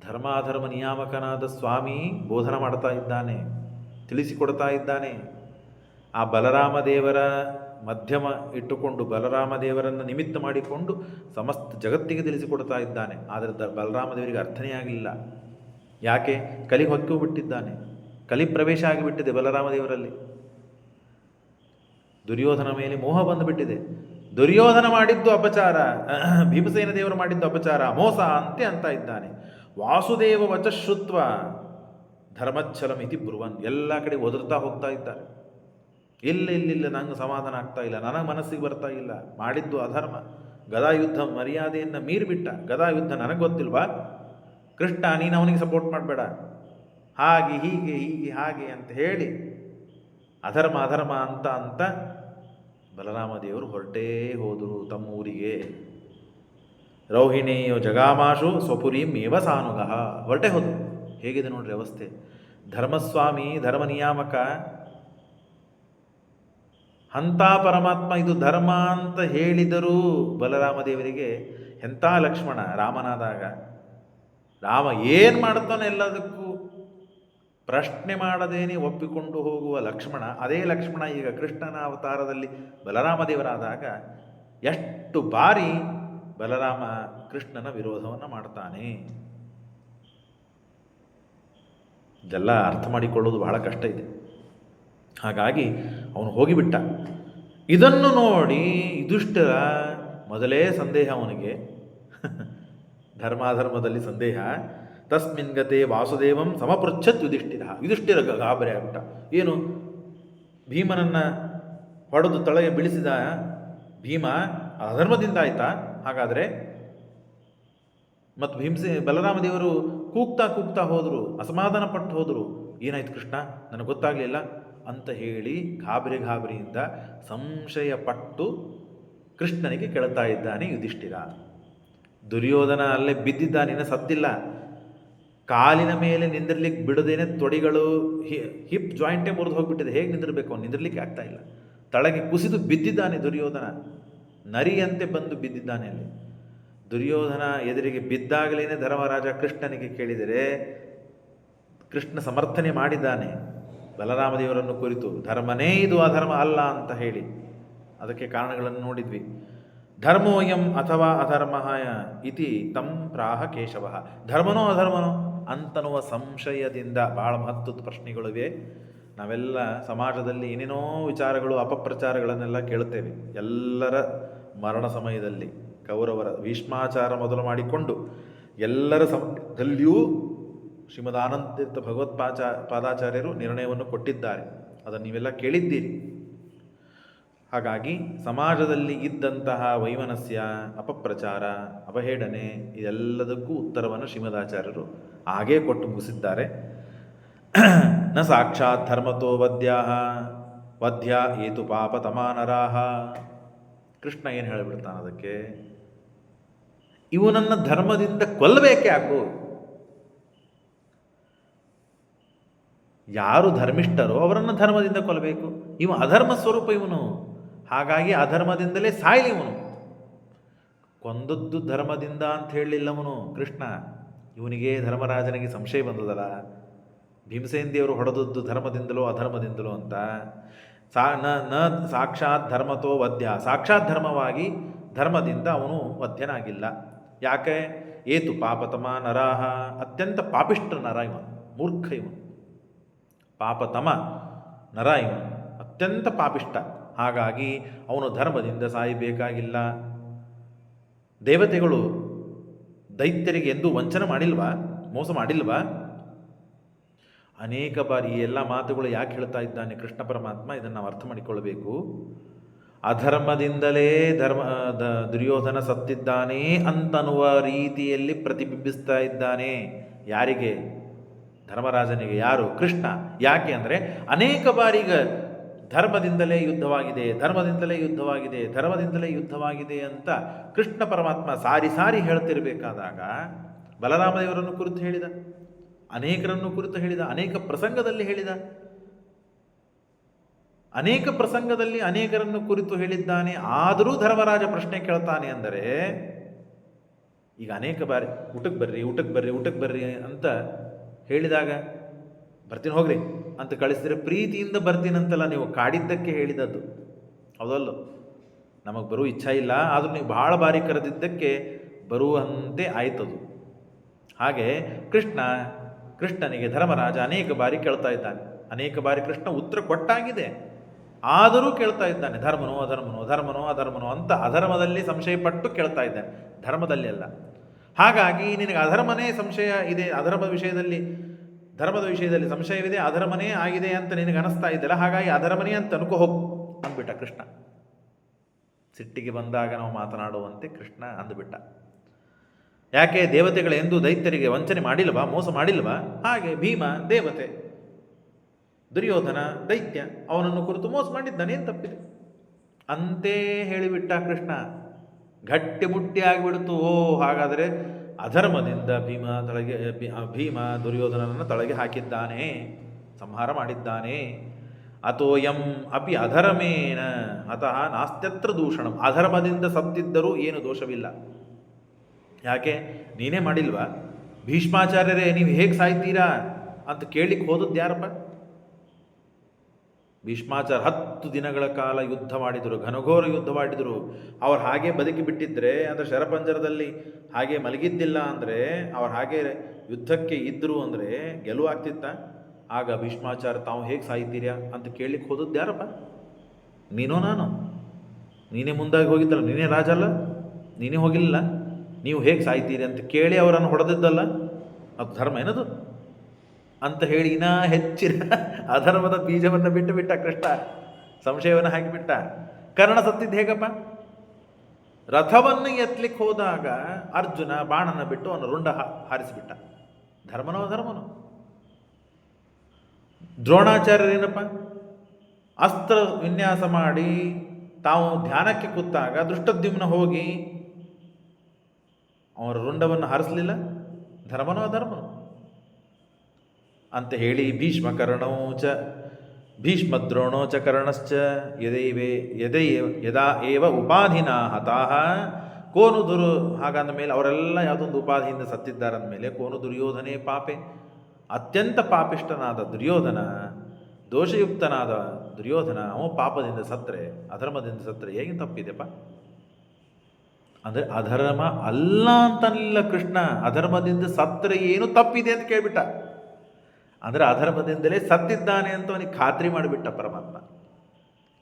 ಧರ್ಮ ಅಧರ್ಮ ನಿಯಾಮಕನಾದ ಸ್ವಾಮಿ ಬೋಧನ ಮಾಡ್ತಾ ಇದ್ದಾನೆ, ತಿಳಿಸಿಕೊಡ್ತಾ ಇದ್ದಾನೆ. ಆ ಬಲರಾಮ ದೇವರ ಮಧ್ಯಮ ಇಟ್ಟುಕೊಂಡು, ಬಲರಾಮ ದೇವರನ್ನು ನಿಮಿತ್ತ ಮಾಡಿಕೊಂಡು ಸಮಸ್ತ ಜಗತ್ತಿಗೆ ತಿಳಿಸಿಕೊಡ್ತಾ ಇದ್ದಾನೆ. ಆದರೆ ಬಲರಾಮ ದೇವರಿಗೆ ಅರ್ಥನೇ ಆಗಲಿಲ್ಲ. ಯಾಕೆ? ಕಲಿ ಹೊಕ್ಕು ಬಿಟ್ಟಿದ್ದಾನೆ, ಕಲಿ ಪ್ರವೇಶ ಆಗಿಬಿಟ್ಟಿದೆ ಬಲರಾಮ ದೇವರಲ್ಲಿ. ದುರ್ಯೋಧನ ಮೇಲೆ ಮೋಹ ಬಂದುಬಿಟ್ಟಿದೆ. ದುರ್ಯೋಧನ ಮಾಡಿದ್ದು ಅಪಚಾರ, ಭೀಮಸೇನ ದೇವರು ಮಾಡಿದ್ದು ಅಪಚಾರ, ಮೋಸ ಅಂತ ಇದ್ದಾನೆ. ವಾಸುದೇವ ವಚಶ್ರುತ್ವ ಧರ್ಮಚ್ಛಲಂ ಇತಿ ಬ್ರುವನ್. ಎಲ್ಲ ಕಡೆ ಒದರ್ತಾ ಹೋಗ್ತಾ ಇದ್ದಾರೆ. ಇಲ್ಲ ನಂಗೆ ಸಮಾಧಾನ ಆಗ್ತಾ ಇಲ್ಲ, ನನಗೆ ಮನಸ್ಸಿಗೆ ಬರ್ತಾ ಇಲ್ಲ, ಮಾಡಿದ್ದು ಅಧರ್ಮ. ಗದಾಯುದ್ಧ ಮರ್ಯಾದೆಯನ್ನು ಮೀರಿಬಿಟ್ಟ. ಗದಾಯುದ್ಧ ನನಗೆ ಗೊತ್ತಿಲ್ವಾ? ಕೃಷ್ಣ ನೀನು ಅವನಿಗೆ ಸಪೋರ್ಟ್ ಮಾಡಬೇಡ, ಹಾಗೆ ಅಂತ ಹೇಳಿ ಅಧರ್ಮ ಅಂತ ಬಲರಾಮ ದೇವರು ಹೊರಟೇ ಹೋದರು ತಮ್ಮ ಊರಿಗೆ. ರೌಹಿಣೇಯೋ ಜಗಾಮಾಶು ಸ್ವಪುರೀಂ ಏವ ಸಾನುಗಃ. ಹೊರಟೇ ಹೋದರು. ಹೇಗಿದೆ ನೋಡ್ರಿ ಅವಸ್ಥೆ. ಧರ್ಮಸ್ವಾಮಿ, ಧರ್ಮ ನಿಯಾಮಕ, ಅಂಥ ಪರಮಾತ್ಮ ಇದು ಧರ್ಮ ಅಂತ ಹೇಳಿದರೂ ಬಲರಾಮ ದೇವರಿಗೆ ಎಂಥ ಲಕ್ಷ್ಮಣ ರಾಮನಾದಾಗ. ರಾಮ ಏನು ಮಾಡ್ತಾನೆ ಎಲ್ಲದಕ್ಕೂ ಪ್ರಶ್ನೆ ಮಾಡದೇನೆ ಒಪ್ಪಿಕೊಂಡು ಹೋಗುವ ಲಕ್ಷ್ಮಣ, ಅದೇ ಲಕ್ಷ್ಮಣ ಈಗ ಕೃಷ್ಣನ ಅವತಾರದಲ್ಲಿ ಬಲರಾಮ ದೇವರಾದಾಗ ಎಷ್ಟು ಬಾರಿ ಬಲರಾಮ ಕೃಷ್ಣನ ವಿರೋಧವನ್ನು ಮಾಡ್ತಾನೆ. ಇದೆಲ್ಲ ಅರ್ಥ ಮಾಡಿಕೊಳ್ಳೋದು ಬಹಳ ಕಷ್ಟ ಇದೆ. ಹಾಗಾಗಿ ಅವನು ಹೋಗಿಬಿಟ್ಟ. ಇದನ್ನು ನೋಡಿ ಯುಧಿಷ್ಠಿರ ಮೊದಲೇ ಸಂದೇಹ ಅವನಿಗೆ, ಧರ್ಮಾಧರ್ಮದಲ್ಲಿ ಸಂದೇಹ. ತಸ್ಮಿನ್ ಗತೆ ವಾಸುದೇವಂ ಸಮಪೃಚ್ಛತ್ ಯುಧಿಷ್ಠಿರ ಗಾಬರಿ ಆಗ್ಬಿಟ್ಟ. ಏನು ಭೀಮನನ್ನು ಹೊಡೆದು ತಳಗೆ ಬೀಳಿಸಿದ ಭೀಮ ಅಧರ್ಮದಿಂದ ಆಯ್ತಾ ಹಾಗಾದರೆ? ಮತ್ತು ಬಲರಾಮ ದೇವರು ಕೂಗ್ತಾ ಹೋದರು, ಅಸಮಾಧಾನ ಪಟ್ಟು ಹೋದರು. ಏನಾಯ್ತು ಕೃಷ್ಣ, ನನಗೆ ಗೊತ್ತಾಗಲಿಲ್ಲ ಅಂತ ಹೇಳಿ ಗಾಬರಿಯಿಂದ ಸಂಶಯ ಪಟ್ಟು ಕೃಷ್ಣನಿಗೆ ಕೇಳ್ತಾ ಇದ್ದಾನೆ ಯುಧಿಷ್ಠಿರ. ದುರ್ಯೋಧನ ಅಲ್ಲೇ ಬಿದ್ದಿದ್ದಾನಿನ ಸತ್ತಿಲ್ಲ. ಕಾಲಿನ ಮೇಲೆ ನಿಂದಿರ್ಲಿಕ್ಕೆ ಬಿಡದೇನೆ ತೊಡಿಗಳು ಹಿಪ್ ಜಾಯಿಂಟೇ ಮುರಿದು ಹೋಗ್ಬಿಟ್ಟಿದೆ. ಹೇಗೆ ನಿಂದಿರಬೇಕು? ಅವನು ನಿಂದಿರ್ಲಿಕ್ಕೆ ಆಗ್ತಾ ಇಲ್ಲ. ತಳಗೆ ಕುಸಿದು ಬಿದ್ದಿದ್ದಾನೆ ದುರ್ಯೋಧನ, ನರಿಯಂತೆ ಬಂದು ಬಿದ್ದಿದ್ದಾನೆ ಅಲ್ಲಿ. ದುರ್ಯೋಧನ ಎದುರಿಗೆ ಬಿದ್ದಾಗಲೇ ಧರ್ಮರಾಜ ಕೃಷ್ಣನಿಗೆ ಕೇಳಿದರೆ ಕೃಷ್ಣ ಸಮರ್ಥನೆ ಮಾಡಿದ್ದಾನೆ ಬಲರಾಮದೇವರನ್ನು ಕುರಿತು, ಧರ್ಮನೇ ಇದು ಅಧರ್ಮ ಅಲ್ಲ ಅಂತ ಹೇಳಿ. ಅದಕ್ಕೆ ಕಾರಣಗಳನ್ನು ನೋಡಿದ್ವಿ. ಧರ್ಮೋಯಂ ಅಥವಾ ಅಧರ್ಮ ಇತಿ ತಂ ಪ್ರಾಹ ಕೇಶವ. ಧರ್ಮನೋ ಅಧರ್ಮನೋ ಅಂತನ್ನುವ ಸಂಶಯದಿಂದ ಬಹಳ ಮಹತ್ವದ ಪ್ರಶ್ನೆಗಳಿವೆ. ನಾವೆಲ್ಲ ಸಮಾಜದಲ್ಲಿ ಏನೇನೋ ವಿಚಾರಗಳು, ಅಪಪ್ರಚಾರಗಳನ್ನೆಲ್ಲ ಕೇಳುತ್ತೇವೆ. ಎಲ್ಲರ ಮರಣ ಸಮಯದಲ್ಲಿ ಕೌರವರ ಭೀಷ್ಮಾಚಾರ ಮೊದಲು ಮಾಡಿಕೊಂಡು ಎಲ್ಲರ ಸಮಯದಲ್ಲಿಯೂ ಶ್ರೀಮದ್ ಆನಂದತೀರ್ಥ ಪಾದಾಚಾರ್ಯರು ನಿರ್ಣಯವನ್ನು ಕೊಟ್ಟಿದ್ದಾರೆ. ಅದನ್ನು ನೀವೆಲ್ಲ ಕೇಳಿದ್ದೀರಿ. ಹಾಗಾಗಿ ಸಮಾಜದಲ್ಲಿ ಇದ್ದಂತಹ ವೈಮನಸ್ಯ, ಅಪಪ್ರಚಾರ, ಅವಹೇಳನೆ ಇದೆಲ್ಲದಕ್ಕೂ ಉತ್ತರವನ್ನು ಶ್ರೀಮದಾಚಾರ್ಯರು ಹಾಗೇ ಕೊಟ್ಟು ಮುಗಿಸಿದ್ದಾರೆ. ನ ಸಾಕ್ಷಾತ್ ಧರ್ಮತೋ ವಧ್ಯ ಏತು ಪಾಪ ತಮಾನರಾಹ. ಕೃಷ್ಣ ಏನು ಹೇಳಿಬಿಡ್ತಾನೆ ಅದಕ್ಕೆ? ಇವನನ್ನು ಧರ್ಮದಿಂದ ಕೊಲ್ಲಬೇಕೆ ಯಾಕೋ? ಯಾರು ಧರ್ಮಿಷ್ಠರೋ ಅವರನ್ನು ಧರ್ಮದಿಂದ ಕೊಲ್ಲಬೇಕು. ಇವ ಅಧರ್ಮ ಸ್ವರೂಪ ಇವನು, ಹಾಗಾಗಿ ಅಧರ್ಮದಿಂದಲೇ ಸಾಯಲಿ ಇವನು. ಕೊಂದದ್ದು ಧರ್ಮದಿಂದ ಅಂತ ಹೇಳಲಿಲ್ಲವನು ಕೃಷ್ಣ. ಇವನಿಗೆ ಧರ್ಮರಾಜನಿಗೆ ಸಂಶಯ ಬಂದದಲ್ಲ, ಭೀಮಸೇನ ದೇವರು ಹೊಡೆದದ್ದು ಧರ್ಮದಿಂದಲೋ ಅಧರ್ಮದಿಂದಲೋ ಅಂತ. ಸಾಕ್ಷಾತ್ ಧರ್ಮತೋ ವಧ್ಯ, ಸಾಕ್ಷಾತ್ ಧರ್ಮವಾಗಿ ಧರ್ಮದಿಂದ ಅವನು ವಧ್ಯನಾಗಿಲ್ಲ. ಯಾಕೆ? ಏತು ಪಾಪತಮ ನರಾಹ, ಅತ್ಯಂತ ಪಾಪಿಷ್ಠ ನರ ಇವನು, ಮೂರ್ಖ ಇವನು, ಪಾಪತಮ ನರ ಇವನು, ಅತ್ಯಂತ ಪಾಪಿಷ್ಠ. ಹಾಗಾಗಿ ಅವನು ಧರ್ಮದಿಂದ ಸಾಯಬೇಕಾಗಿಲ್ಲ. ದೇವತೆಗಳು ದೈತ್ಯರಿಗೆ ಎಂದೂ ವಂಚನೆ ಮಾಡಿಲ್ವಾ? ಮೋಸ ಮಾಡಿಲ್ವಾ? ಅನೇಕ ಬಾರಿ ಈ ಎಲ್ಲ ಮಾತುಗಳು ಯಾಕೆ ಹೇಳ್ತಾ ಇದ್ದಾನೆ ಕೃಷ್ಣ ಪರಮಾತ್ಮ? ಇದನ್ನು ನಾವು ಅರ್ಥ ಮಾಡಿಕೊಳ್ಳಬೇಕು. ಅಧರ್ಮದಿಂದಲೇ ದುರ್ಯೋಧನ ಸತ್ತಿದ್ದಾನೆ ಅಂತನ್ನುವ ರೀತಿಯಲ್ಲಿ ಪ್ರತಿಬಿಂಬಿಸ್ತಾ ಇದ್ದಾನೆ. ಯಾರಿಗೆ? ಧರ್ಮರಾಜನಿಗೆ. ಯಾರು? ಕೃಷ್ಣ. ಯಾಕೆ ಅಂದರೆ ಅನೇಕ ಬಾರಿಗ ಧರ್ಮದಿಂದಲೇ ಯುದ್ಧವಾಗಿದೆ, ಧರ್ಮದಿಂದಲೇ ಯುದ್ಧವಾಗಿದೆ, ಧರ್ಮದಿಂದಲೇ ಯುದ್ಧವಾಗಿದೆ ಅಂತ ಕೃಷ್ಣ ಪರಮಾತ್ಮ ಸಾರಿ ಹೇಳ್ತಿರ್ಬೇಕಾದಾಗ ಬಲರಾಮದೇವರನ್ನು ಕುರಿತು ಹೇಳಿದ, ಅನೇಕರನ್ನು ಕುರಿತು ಹೇಳಿದ, ಅನೇಕ ಪ್ರಸಂಗದಲ್ಲಿ ಹೇಳಿದ, ಅನೇಕ ಪ್ರಸಂಗದಲ್ಲಿ ಅನೇಕರನ್ನು ಕುರಿತು ಹೇಳಿದ್ದಾನೆ. ಆದರೂ ಧರ್ಮರಾಜ ಪ್ರಶ್ನೆ ಕೇಳ್ತಾನೆ ಅಂದರೆ, ಈಗ ಅನೇಕ ಬಾರಿ ಊಟಕ್ಕೆ ಬರ್ರಿ ಅಂತ ಹೇಳಿದಾಗ ಬರ್ತೀನಿ ಹೋಗ್ರಿ ಅಂತ ಕಳಿಸಿದ್ರೆ ಪ್ರೀತಿಯಿಂದ ಬರ್ತೀನಂತಲ್ಲ, ನೀವು ಕಾಡಿದ್ದಕ್ಕೆ ಹೇಳಿದದ್ದು ಹೌದಲ್ಲೋ? ನಮಗೆ ಬರುವ ಇಚ್ಛಾ ಇಲ್ಲ, ಆದರೂ ನೀವು ಭಾಳ ಬಾರಿ ಕರೆದಿದ್ದಕ್ಕೆ ಬರುವಂತೆ ಆಯ್ತದು. ಹಾಗೆ ಕೃಷ್ಣನಿಗೆ ಧರ್ಮರಾಜ ಅನೇಕ ಬಾರಿ ಕೇಳ್ತಾ ಇದ್ದಾನೆ. ಅನೇಕ ಬಾರಿ ಕೃಷ್ಣ ಉತ್ತರ ಕೊಟ್ಟಾಗಿದೆ, ಆದರೂ ಕೇಳ್ತಾ ಇದ್ದಾನೆ. ಧರ್ಮನೋ ಅಂತ ಅಧರ್ಮದಲ್ಲಿ ಸಂಶಯ ಪಟ್ಟು ಕೇಳ್ತಾ ಇದ್ದಾನೆ, ಧರ್ಮದಲ್ಲಿ ಅಲ್ಲ. ಹಾಗಾಗಿ ನಿನಗೆ ಅಧರ್ಮನೇ ಸಂಶಯ ಇದೆ, ಧರ್ಮದ ವಿಷಯದಲ್ಲಿ ಸಂಶಯವಿದೆ, ಅಧರ್ಮನೇ ಆಗಿದೆ ಅಂತ ನಿನಗೆ ಅನಿಸ್ತಾ ಇದ್ದಲ್ಲ, ಹಾಗಾಗಿ ಅಧರ್ಮನೇ ಅಂತ ಅನ್ಕೋ ಹೋಗು ಅಂದ್ಬಿಟ್ಟ ಕೃಷ್ಣ. ಸಿಟ್ಟಿಗೆ ಬಂದಾಗ ನಾವು ಮಾತನಾಡುವಂತೆ ಕೃಷ್ಣ ಅಂದುಬಿಟ್ಟ. ಯಾಕೆ? ದೇವತೆಗಳು ಎಂದೂ ದೈತ್ಯರಿಗೆ ವಂಚನೆ ಮಾಡಿಲ್ವಾ, ಮೋಸ ಮಾಡಿಲ್ವಾ? ಹಾಗೆ ಭೀಮ ದೇವತೆ, ದುರ್ಯೋಧನ ದೈತ್ಯ, ಅವನನ್ನು ಕುರಿತು ಮೋಸ ಮಾಡಿದ್ದಾನೆ, ಏನು ತಪ್ಪಿದೆ ಅಂತೇ ಹೇಳಿಬಿಟ್ಟ ಕೃಷ್ಣ. ಗಟ್ಟಿ ಮುಟ್ಟಿ ಆಗಿಬಿಡ್ತು. ಹಾಗಾದರೆ ಅಧರ್ಮದಿಂದ ಭೀಮ ದುರ್ಯೋಧನನನ್ನು ತಳಗೆ ಹಾಕಿದ್ದಾನೆ, ಸಂಹಾರ ಮಾಡಿದ್ದಾನೆ. ಅಥೋಯಂ ಅಪಿ ಅಧರ್ಮೇನ ಅತಃ ನಾಸ್ತ್ಯತ್ರ ದೂಷಣಂ. ಅಧರ್ಮದಿಂದ ಸತ್ತಿದ್ದರೂ ಏನು ದೋಷವಿಲ್ಲ. ಯಾಕೆ? ನೀನೇ ಮಾಡಿಲ್ವಾ? ಭೀಷ್ಮಾಚಾರ್ಯರೇ ನೀವು ಹೇಗೆ ಸಾಯ್ತೀರಾ ಅಂತ ಕೇಳಲಿಕ್ಕೆ ಹೋದದ್ದು ಯಾರಪ್ಪ? ಭೀಷ್ಮಾಚಾರ್ಯ 10 ದಿನಗಳ ಕಾಲ ಯುದ್ಧ ಮಾಡಿದರು, ಘನಘೋರ ಯುದ್ಧ ಮಾಡಿದರು. ಅವ್ರು ಹಾಗೆ ಬದುಕಿ ಬಿಟ್ಟಿದ್ರೆ, ಅಂದರೆ ಶರಪಂಜರದಲ್ಲಿ ಹಾಗೆ ಮಲಗಿದ್ದಿಲ್ಲ ಅಂದರೆ, ಅವ್ರು ಹಾಗೆ ಯುದ್ಧಕ್ಕೆ ಇದ್ದರು ಅಂದರೆ ಗೆಲುವಾಗ್ತಿತ್ತ? ಆಗ ಭೀಷ್ಮಾಚಾರ್ಯ ತಾವು ಹೇಗೆ ಸಾಯ್ತೀರ್ಯಾ ಅಂತ ಕೇಳಲಿಕ್ಕೆ ಹೋದದ್ದು ಯಾರಪ್ಪ? ನೀನೋ ನಾನು? ನೀನೇ ಮುಂದಾಗಿ ಹೋಗಿದ್ದಲ್ಲ, ನೀನೇ ರಾಜ ಅಲ್ಲ, ನೀನೇ ಹೋಗಿಲ್ಲ. ನೀವು ಹೇಗೆ ಸಾಯ್ತೀರಿ ಅಂತ ಕೇಳಿ ಅವರನ್ನು ಹೊಡೆದಿದ್ದಲ್ಲ, ಅದು ಧರ್ಮ ಏನದು ಅಂತ ಹೇಳಿ ಇನ್ನೂ ಹೆಚ್ಚಿನ ಅಧರ್ಮದ ಬೀಜವನ್ನು ಬಿಟ್ಟ ಕೃಷ್ಣ, ಸಂಶಯವನ್ನು ಹಾಕಿಬಿಟ್ಟ. ಕರ್ಣ ಸತ್ತಿದ್ದು ಹೇಗಪ್ಪ? ರಥವನ್ನು ಎತ್ತಲಿಕ್ಕೆ ಹೋದಾಗ ಅರ್ಜುನ ಬಾಣನ ಬಿಟ್ಟು ಅವನು ರುಂಡ ಹಾರಿಸಿಬಿಟ್ಟ. ಧರ್ಮನೋ ಅಧರ್ಮನೋ? ದ್ರೋಣಾಚಾರ್ಯರೇನಪ್ಪ? ಅಸ್ತ್ರ ವಿನ್ಯಾಸ ಮಾಡಿ ತಾವು ಧ್ಯಾನಕ್ಕೆ ಕೂತಾಗ ದೃಷ್ಟದ್ಯುಮ್ನ ಹೋಗಿ ಅವರ ರುಂಡವನ್ನು ಹಾರಿಸಲಿಲ್ಲ. ಧರ್ಮನೋ ಅಧರ್ಮನೋ ಅಂತ ಹೇಳಿ ಭೀಷ್ಮದ್ರೋಣೋ ಚ ಕರ್ಣಶ್ಚ ಯದಾ ಏವ ಉಪಾಧಿನಾ ಹತಾಃ ಕೋನು ಹಾಗಂದ ಮೇಲೆ ಅವರೆಲ್ಲ ಯಾವುದೊಂದು ಉಪಾಧಿಯಿಂದ ಸತ್ತಿದ್ದಾರಂದ ಮೇಲೆ ಕೋನು ದುರ್ಯೋಧನೇ ಪಾಪೆ, ಅತ್ಯಂತ ಪಾಪಿಷ್ಟನಾದ ದುರ್ಯೋಧನ, ದೋಷಯುಕ್ತನಾದ ದುರ್ಯೋಧನ, ಅವ ಪಾಪದಿಂದ ಸತ್ತರೆ, ಅಧರ್ಮದಿಂದ ಸತ್ತರೆ ಹೇಗೆ ತಪ್ಪಿದೆಪ್ಪ? ಅಂದರೆ ಅಧರ್ಮ ಅಲ್ಲ ಅಂತನಿಲ್ಲ ಕೃಷ್ಣ, ಅಧರ್ಮದಿಂದ ಸತ್ತರೆ ಏನು ತಪ್ಪಿದೆ ಅಂತ ಕೇಳಿಬಿಟ್ಟ. ಅಂದರೆ ಅಧರ್ಮದಿಂದಲೇ ಸತ್ತಿದ್ದಾನೆ ಅಂತ ಅವನಿಗೆ ಖಾತ್ರಿ ಮಾಡಿಬಿಟ್ಟ ಪರಮಾತ್ಮ.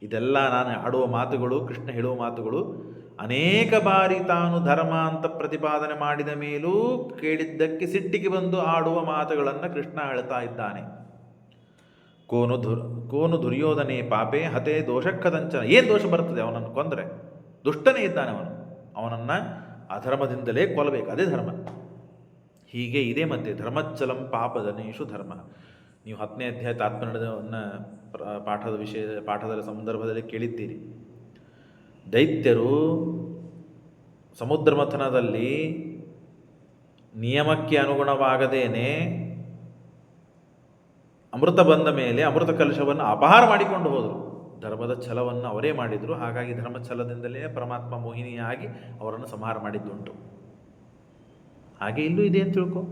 ಇದೆಲ್ಲ ನಾನು ಆಡುವ ಮಾತುಗಳು, ಕೃಷ್ಣ ಹೇಳುವ ಮಾತುಗಳು. ಅನೇಕ ಬಾರಿ ತಾನು ಧರ್ಮ ಅಂತ ಪ್ರತಿಪಾದನೆ ಮಾಡಿದ ಮೇಲೂ ಕೇಳಿದ್ದಕ್ಕೆ ಸಿಟ್ಟಿಗೆ ಬಂದು ಆಡುವ ಮಾತುಗಳನ್ನು ಕೃಷ್ಣ ಹೇಳ್ತಾ ಇದ್ದಾನೆ. ಕೋನು ದುರ್ಯೋಧನೆ ಪಾಪೆ ಹತೆ ದೋಷಕ್ಕದಂಚನ. ಏನು ದೋಷ ಬರ್ತದೆ ಅವನನ್ನು ಕೊಂದರೆ? ದುಷ್ಟನೇ ಇದ್ದಾನೆ ಅವನನ್ನು ಅಧರ್ಮದಿಂದಲೇ ಕೊಲ್ಲಬೇಕು, ಅದೇ ಧರ್ಮ. ಹೀಗೆ ಇದೆ. ಮತ್ತೆ ಧರ್ಮಚ್ಚಲಂ ಪಾಪದನೇಶು ಧರ್ಮ. ನೀವು 10ನೇ ಅಧ್ಯಾಯ ತಾತ್ಪರ್ಯವನ್ನು ಪಾಠದ ಸಂದರ್ಭದಲ್ಲಿ ಕೇಳಿದ್ದೀರಿ. ದೈತ್ಯರು ಸಮುದ್ರ ಮಥನದಲ್ಲಿ ನಿಯಮಕ್ಕೆ ಅನುಗುಣವಾಗದೇನೆ ಅಮೃತ ಬಂದ ಮೇಲೆ ಅಮೃತ ಕಲಶವನ್ನು ಅಪಹಾರ ಮಾಡಿಕೊಂಡು ಹೋದರು. ಧರ್ಮದ ಛಲವನ್ನು ಅವರೇ ಮಾಡಿದರು. ಹಾಗಾಗಿ ಧರ್ಮಚ್ಛಲದಿಂದಲೇ ಪರಮಾತ್ಮ ಮೋಹಿನಿಯಾಗಿ ಅವರನ್ನು ಸಂಹಾರ ಮಾಡಿದ್ದುಂಟು. ಹಾಗೆ ಇಲ್ಲೂ ಇದೆ ಅಂತ ತಿಳ್ಕೊ.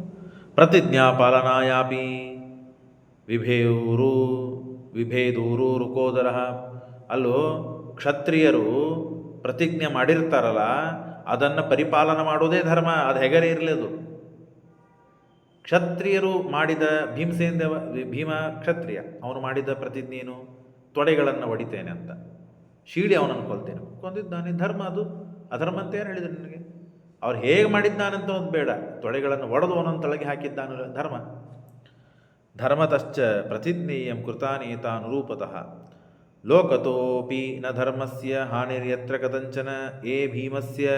ಪ್ರತಿಜ್ಞಾ ಪಾಲನಾಯಾಪಿ ವಿಭೇದೂರು ರುಕೋದರ. ಅಲ್ಲೋ ಕ್ಷತ್ರಿಯರು ಪ್ರತಿಜ್ಞೆ ಮಾಡಿರ್ತಾರಲ್ಲ, ಅದನ್ನು ಪರಿಪಾಲನ ಮಾಡೋದೇ ಧರ್ಮ. ಅದು ಹೆಗರೇ ಇರಲಿ. ಅದು ಕ್ಷತ್ರಿಯರು ಮಾಡಿದ ಭೀಮ ಕ್ಷತ್ರಿಯ, ಅವನು ಮಾಡಿದ ಪ್ರತಿಜ್ಞೆ ಏನು? ತೊಡೆಗಳನ್ನು ಒಡಿತೇನೆ ಅಂತ, ಶೀಳಿ ಅವನನ್ನು ಕೊಲ್ತೇನೆ. ಕೊಂದಿದ್ದಾನೆ. ಧರ್ಮ ಅದು. ಅಧರ್ಮ ಅಂತ ಯಾರು ಹೇಳಿದ್ರು ನಿನಗೆ? ಅವ್ರು ಹೇಗೆ ಮಾಡಿದ್ದಾನಂತ ಒಂದು ಬೇಡ, ತೊಡೆಗಳನ್ನು ಒಡೆದು ಅವನನ್ನು ತಳಗೆ ಹಾಕಿದ್ದಾನು ಧರ್ಮ. ಧರ್ಮತಶ್ಚ ಪ್ರತಿಜ್ಞೇಯಂ ಕೃತಾನೇತಾನುರೂಪತಃ ಲೋಕತೋಪಿ ನ ಧರ್ಮಸ್ಯ ಹಾನಿರ್ಯತ್ರ ಕಥಂಚನ ಏ ಭೀಮಸ್ಯ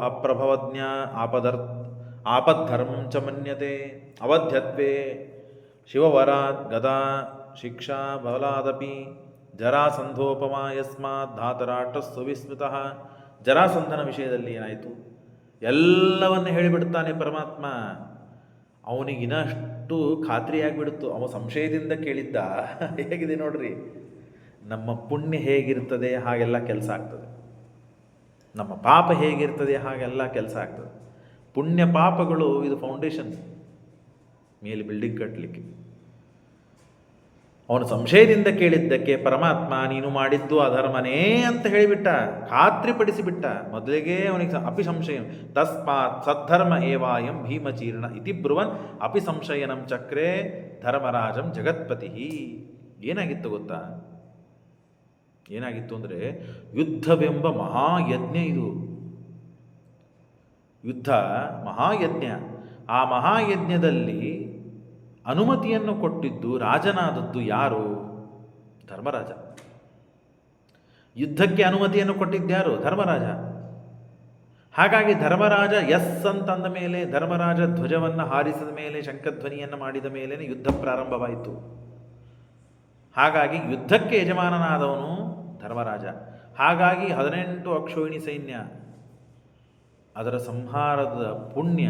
ಅಪ್ರಭವಜ್ಞ ಆಪದ್ಧರ್ಮಂ ಚ ಮನ್ಯತೆ ಅವಧ್ಯತ್ವೇ ಶಿವವರಾತ್ ಗದಾ ಶಿಕ್ಷಾ ಬಲಾದಪಿ ಜರಾಸಂಧೋಪಮ ಯಸ್ಮಾತ್ ಧಾತರಾಷ್ಟ್ರಸ್ಸು ವಿಸ್ಮೃತಃ. ಜರಾಸಂಧನ ವಿಷಯದಲ್ಲಿ ಏನಾಯಿತು? ಎಲ್ಲವನ್ನ ಹೇಳಿಬಿಡ್ತಾನೆ ಪರಮಾತ್ಮ. ಅವನಿಗಿನಷ್ಟು ಖಾತ್ರಿಯಾಗಿಬಿಡ್ತು. ಅವ ಸಂಶಯದಿಂದ ಕೇಳಿದ್ದ. ಹೇಗಿದೆ ನೋಡ್ರಿ, ನಮ್ಮ ಪುಣ್ಯ ಹೇಗಿರ್ತದೆ ಹಾಗೆಲ್ಲ ಕೆಲಸ ಆಗ್ತದೆ, ನಮ್ಮ ಪಾಪ ಹೇಗಿರ್ತದೆ ಹಾಗೆಲ್ಲ ಕೆಲಸ ಆಗ್ತದೆ. ಪುಣ್ಯ ಪಾಪಗಳು ಇದು ಫೌಂಡೇಶನ್, ಮೇಲೆ ಬಿಲ್ಡಿಂಗ್ ಕಟ್ಟಲಿಕ್ಕೆ. ಅವನು ಸಂಶಯದಿಂದ ಕೇಳಿದ್ದಕ್ಕೆ ಪರಮಾತ್ಮ ನೀನು ಮಾಡಿದ್ದು ಅಧರ್ಮನೇ ಅಂತ ಹೇಳಿಬಿಟ್ಟ, ಖಾತ್ರಿಪಡಿಸಿಬಿಟ್ಟ. ಮೊದಲಿಗೆ ಅವನಿಗೆ ಅಪಿ ಸಂಶಯ ತಸ್ಮಾತ್ ಸದ್ಧರ್ಮ ಏವಾಯಂ ಭೀಮಚೀರ್ಣ ಇತಿ ಬ್ರುವನ್ ಅಪಿ ಸಂಶಯನಂ ಚಕ್ರೇ ಧರ್ಮರಾಜಂ ಜಗತ್ಪತಿ. ಏನಾಗಿತ್ತು ಗೊತ್ತಾ? ಏನಾಗಿತ್ತು ಅಂದರೆ, ಯುದ್ಧವೆಂಬ ಮಹಾಯಜ್ಞ ಇದು. ಯುದ್ಧ ಮಹಾಯಜ್ಞ. ಆ ಮಹಾಯಜ್ಞದಲ್ಲಿ ಅನುಮತಿಯನ್ನು ಕೊಟ್ಟಿದ್ದು, ರಾಜನಾದದ್ದು ಯಾರು? ಧರ್ಮರಾಜ. ಯುದ್ಧಕ್ಕೆ ಅನುಮತಿಯನ್ನು ಕೊಟ್ಟಿದ್ದ್ಯಾರು? ಧರ್ಮರಾಜ. ಹಾಗಾಗಿ ಧರ್ಮರಾಜ ಎಸ್ ಅಂತಂದ ಮೇಲೆ, ಧರ್ಮರಾಜ ಧ್ವಜವನ್ನು ಹಾರಿಸಿದ ಮೇಲೆ, ಶಂಖಧ್ವನಿಯನ್ನು ಮಾಡಿದ ಮೇಲೆ ಯುದ್ಧ ಪ್ರಾರಂಭವಾಯಿತು. ಹಾಗಾಗಿ ಯುದ್ಧಕ್ಕೆ ಯಜಮಾನನಾದವನು ಧರ್ಮರಾಜ. ಹಾಗಾಗಿ 18 ಅಕ್ಷೋಹಿಣಿ ಸೈನ್ಯ ಅದರ ಸಂಹಾರದ ಪುಣ್ಯ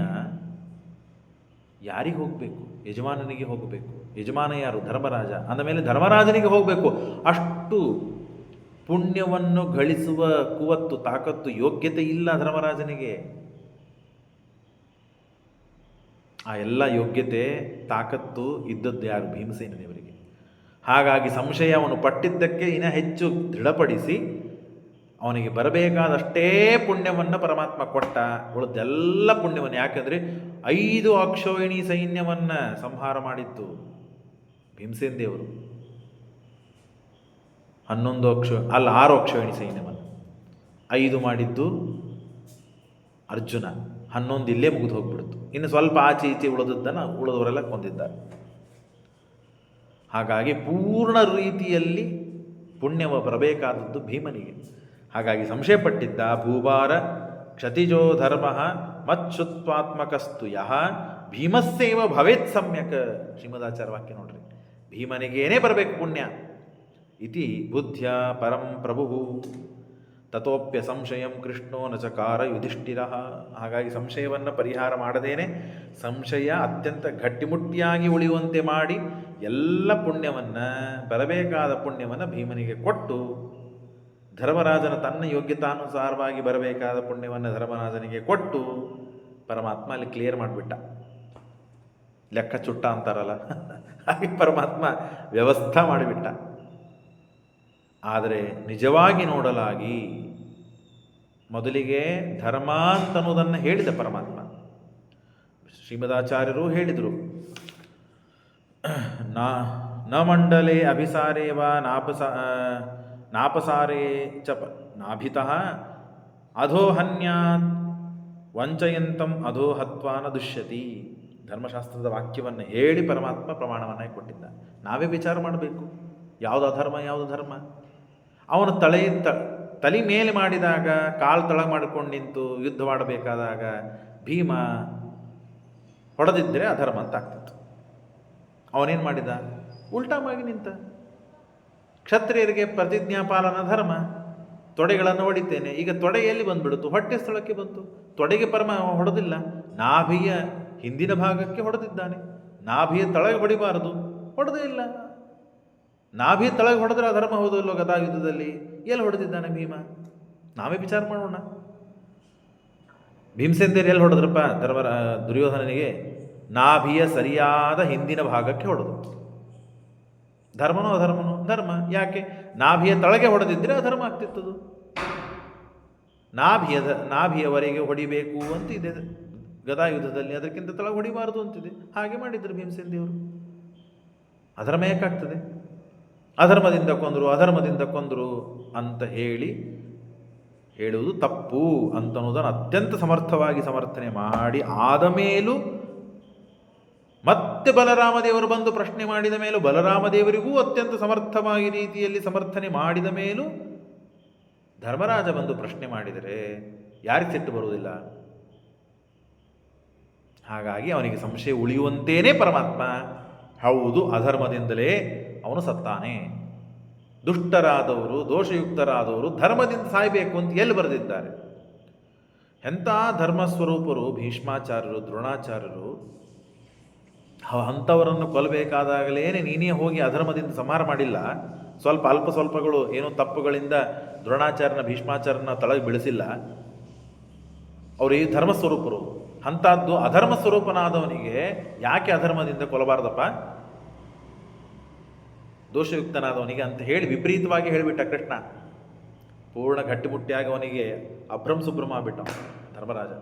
ಯಾರಿಗೆ ಹೋಗಬೇಕು? ಯಜಮಾನನಿಗೆ ಹೋಗಬೇಕು. ಯಜಮಾನ ಯಾರು? ಧರ್ಮರಾಜ. ಅಂದಮೇಲೆ ಧರ್ಮರಾಜನಿಗೆ ಹೋಗಬೇಕು. ಅಷ್ಟು ಪುಣ್ಯವನ್ನು ಗಳಿಸುವ ಕುವತ್ತು, ತಾಕತ್ತು, ಯೋಗ್ಯತೆ ಇಲ್ಲ ಧರ್ಮರಾಜನಿಗೆ. ಆ ಎಲ್ಲ ಯೋಗ್ಯತೆ, ತಾಕತ್ತು ಇದ್ದದ್ದು ಯಾರು? ಭೀಮಸೇನ ದೇವರಿಗೆ. ಹಾಗಾಗಿ ಸಂಶಯ ಅವನು ಪಟ್ಟಿದ್ದಕ್ಕೆ ಇನ್ನು ಹೆಚ್ಚು ದೃಢಪಡಿಸಿ ಅವನಿಗೆ ಬರಬೇಕಾದಷ್ಟೇ ಪುಣ್ಯವನ್ನು ಪರಮಾತ್ಮ ಕೊಟ್ಟ. ಉಳಿದೆಲ್ಲ ಪುಣ್ಯವನ್ನು, ಯಾಕಂದರೆ 5 ಅಕ್ಷೋಹಿಣಿ ಸೈನ್ಯವನ್ನು ಸಂಹಾರ ಮಾಡಿದ್ದು ಭೀಮಸೇನ ದೇವರು. 6 ಅಕ್ಷೋಹಿಣಿ ಸೈನ್ಯವನ್ನು 5 ಮಾಡಿದ್ದು ಅರ್ಜುನ. 11 ಇಲ್ಲೇ ಮುಗಿದು ಹೋಗ್ಬಿಡ್ತು. ಇನ್ನು ಸ್ವಲ್ಪ ಆಚೆ ಈಚೆ ಉಳಿದವರೆಲ್ಲ ಕೊಂದಿದ್ದಾರೆ. ಹಾಗಾಗಿ ಪೂರ್ಣ ರೀತಿಯಲ್ಲಿ ಪುಣ್ಯವ ಬರಬೇಕಾದದ್ದು ಭೀಮನಿಗೆ. ಹಾಗಾಗಿ ಸಂಶಯಪಟ್ಟಿದ್ದ. ಭೂಭಾರ ಕ್ಷತಿಜೋ ಧರ್ಮ ಮಚ್ಛುತ್ವಾತ್ಮಕಸ್ತು ಯಹ ಭೀಮಸ್ಸೇವ ಭವೇತ್ ಸಮ್ಯಕ್. ಶ್ರೀಮದಾಚಾರ್ಯ ವಾಕ್ಯ ನೋಡ್ರಿ, ಭೀಮನಿಗೇನೇ ಬರಬೇಕು ಪುಣ್ಯ. ಇತಿ ಬುದ್ಧ್ಯ ಪರಂ ಪ್ರಭು ತಥೋಪ್ಯ ಸಂಶಯಂ ಕೃಷ್ಣೋ ನ ಚಕಾರ ಯುಧಿಷ್ಠಿರ. ಹಾಗಾಗಿ ಸಂಶಯವನ್ನು ಪರಿಹಾರ ಮಾಡದೇನೆ ಸಂಶಯ ಅತ್ಯಂತ ಗಟ್ಟಿಮುಟ್ಟಿಯಾಗಿ ಉಳಿಯುವಂತೆ ಮಾಡಿ ಎಲ್ಲ ಪುಣ್ಯವನ್ನು, ಬರಬೇಕಾದ ಪುಣ್ಯವನ್ನು ಭೀಮನಿಗೆ ಕೊಟ್ಟು, ಧರ್ಮರಾಜನ ತನ್ನ ಯೋಗ್ಯತಾನುಸಾರವಾಗಿ ಬರಬೇಕಾದ ಪುಣ್ಯವನ್ನು ಧರ್ಮರಾಜನಿಗೆ ಕೊಟ್ಟು ಪರಮಾತ್ಮ ಅಲ್ಲಿ ಕ್ಲಿಯರ್ ಮಾಡಿಬಿಟ್ಟ. ಲೆಕ್ಕ ಚುಟ್ಟ ಅಂತಾರಲ್ಲ, ಹಾಗೆ ಪರಮಾತ್ಮ ವ್ಯವಸ್ಥೆ ಮಾಡಿಬಿಟ್ಟ. ಆದರೆ ನಿಜವಾಗಿ ನೋಡಲಾಗಿ ಮೊದಲಿಗೆ ಧರ್ಮ ಅಂತನ್ನುವುದನ್ನು ಹೇಳಿದ ಪರಮಾತ್ಮ. ಶ್ರೀಮದಾಚಾರ್ಯರು ಹೇಳಿದರು, ನ ಮಂಡಲೇ ಅಭಿಸಾರೇವ ನಾಪಸಾರೇ ಚ ನಾಭಿತಃ ಅಧೋಹನ್ಯಾತ್ ವಂಚಯಂತಂ ಅಧೋಹತ್ವಾನ ದುಷ್ಯತಿ. ಧರ್ಮಶಾಸ್ತ್ರದ ವಾಕ್ಯವನ್ನು ಹೇಳಿ ಪರಮಾತ್ಮ ಪ್ರಮಾಣವನ್ನು ಕೊಟ್ಟಿದ್ದ. ನಾವೇ ವಿಚಾರ ಮಾಡಬೇಕು, ಯಾವುದು ಅಧರ್ಮ, ಯಾವುದು ಧರ್ಮ. ಅವನು ತಲೆ ಮೇಲೆ ಮಾಡಿದಾಗ, ಕಾಲು ತಳ ಮಾಡಿಕೊಂಡು ನಿಂತು ಯುದ್ಧ ಮಾಡಬೇಕಾದಾಗ ಭೀಮ ಹೊಡೆದಿದ್ದರೆ ಅಧರ್ಮ ಅಂತ ಆಗ್ತಿತ್ತು. ಅವನೇನು ಮಾಡಿದ? ಉಲ್ಟಾವಾಗಿ ನಿಂತ. ಕ್ಷತ್ರಿಯರಿಗೆ ಪ್ರತಿಜ್ಞಾ ಪಾಲನ ಧರ್ಮ. ತೊಡೆಗಳನ್ನು ಹೊಡಿತೇನೆ. ಈಗ ತೊಡೆ ಎಲ್ಲಿ ಬಂದುಬಿಡ್ತು? ಹೊಟ್ಟೆ ಸ್ಥಳಕ್ಕೆ ಬಂತು. ತೊಡೆಗೆ ಹೊಡೆದಿಲ್ಲ, ನಾಭಿಯ ಹಿಂದಿನ ಭಾಗಕ್ಕೆ ಹೊಡೆದಿದ್ದಾನೆ. ನಾಭಿಯ ತಳಗೆ ಹೊಡಿಬಾರದು, ಹೊಡೆದೇ ಇಲ್ಲ. ನಾಭಿಯ ತಳಗೆ ಹೊಡೆದ್ರೆ ಅಧರ್ಮ ಹೋದಲ್ಲೋ ಗದಾಯುದ್ಧದಲ್ಲಿ? ಎಲ್ಲಿ ಹೊಡೆದಿದ್ದಾನೆ ಭೀಮ? ನಾವೇ ವಿಚಾರ ಮಾಡೋಣ. ಭೀಮಸೇನರು ಎಲ್ಲಿ ಹೊಡೆದ್ರಪ್ಪ? ದುರ್ಯೋಧನನಿಗೆ ನಾಭಿಯ ಸರಿಯಾದ ಹಿಂದಿನ ಭಾಗಕ್ಕೆ ಹೊಡೆದು. ಧರ್ಮನೋ ಅಧರ್ಮನೋ? ಧರ್ಮ. ಯಾಕೆ? ನಾಭಿಯ ತಳಗೆ ಹೊಡೆದಿದ್ದರೆ ಅಧರ್ಮ ಆಗ್ತಿತ್ತದು. ನಾಭಿಯವರೆಗೆ ಹೊಡಿಬೇಕು ಅಂತ ಇದೆ ಗದಾಯುದ್ಧದಲ್ಲಿ, ಅದಕ್ಕಿಂತ ತಳಗೆ ಹೊಡಿಬಾರದು ಅಂತಿದೆ. ಹಾಗೆ ಮಾಡಿದ್ರು ಭೀಮಸೇನ ದೇವರು. ಅಧರ್ಮ ಯಾಕಾಗ್ತದೆ? ಅಧರ್ಮದಿಂದ ಕೊಂದರು ಅಂತ ಹೇಳುವುದು ತಪ್ಪು ಅಂತನ್ನೋದನ್ನು ಅತ್ಯಂತ ಸಮರ್ಥವಾಗಿ ಸಮರ್ಥನೆ ಮಾಡಿ ಆದ ಮೇಲೂ ಮತ್ತೆ ಬಲರಾಮದೇವರು ಬಂದು ಪ್ರಶ್ನೆ ಮಾಡಿದ ಮೇಲೂ, ಬಲರಾಮದೇವರಿಗೂ ಅತ್ಯಂತ ಸಮರ್ಥವಾಗಿ ರೀತಿಯಲ್ಲಿ ಸಮರ್ಥನೆ ಮಾಡಿದ ಮೇಲೂ ಧರ್ಮರಾಜ ಬಂದು ಪ್ರಶ್ನೆ ಮಾಡಿದರೆ ಯಾರಿಗೆ ಸಿಟ್ಟು ಬರುವುದಿಲ್ಲ? ಹಾಗಾಗಿ ಅವನಿಗೆ ಸಂಶಯ ಉಳಿಯುವಂತೇನೆ ಪರಮಾತ್ಮ, ಹೌದು ಅಧರ್ಮದಿಂದಲೇ ಅವನು ಸತ್ತಾನೆ, ದುಷ್ಟರಾದವರು, ದೋಷಯುಕ್ತರಾದವರು ಧರ್ಮದಿಂದ ಸಾಯಬೇಕು ಅಂತ ಎಲ್ಲಿ ಬರೆದಿದ್ದಾರೆ? ಎಂಥ ಧರ್ಮಸ್ವರೂಪರು ಭೀಷ್ಮಾಚಾರ್ಯರು, ದ್ರೋಣಾಚಾರ್ಯರು. ಅಂಥವರನ್ನು ಕೊಲ್ಲಬೇಕಾದಾಗಲೇ ನೀನೇ ಹೋಗಿ ಅಧರ್ಮದಿಂದ ಸಂಹಾರ ಮಾಡಿಲ್ಲ. ಅಲ್ಪ ಸ್ವಲ್ಪಗಳು ಏನೋ ತಪ್ಪುಗಳಿಂದ ದ್ರೋಣಾಚಾರ್ಯನ, ಭೀಷ್ಮಾಚಾರ್ಯನ ತಳಗೆ ಬೀಳಿಸಿಲ್ಲ. ಅವರು ಈ ಧರ್ಮಸ್ವರೂಪರು. ಅಂಥದ್ದು ಅಧರ್ಮ ಸ್ವರೂಪನಾದವನಿಗೆ ಯಾಕೆ ಅಧರ್ಮದಿಂದ ಕೊಲ್ಲಬಾರ್ದಪ್ಪ? ದೋಷಯುಕ್ತನಾದವನಿಗೆ ಅಂತ ಹೇಳಿ ವಿಪರೀತವಾಗಿ ಹೇಳಿಬಿಟ್ಟ ಕೃಷ್ಣ. ಪೂರ್ಣ ಗಟ್ಟಿಮುಟ್ಟಿಯಾಗಿ ಅವನಿಗೆ ಅಭ್ರಂಸುಭ್ರಮ ಆಗ್ಬಿಟ್ಟ ಧರ್ಮರಾಜ.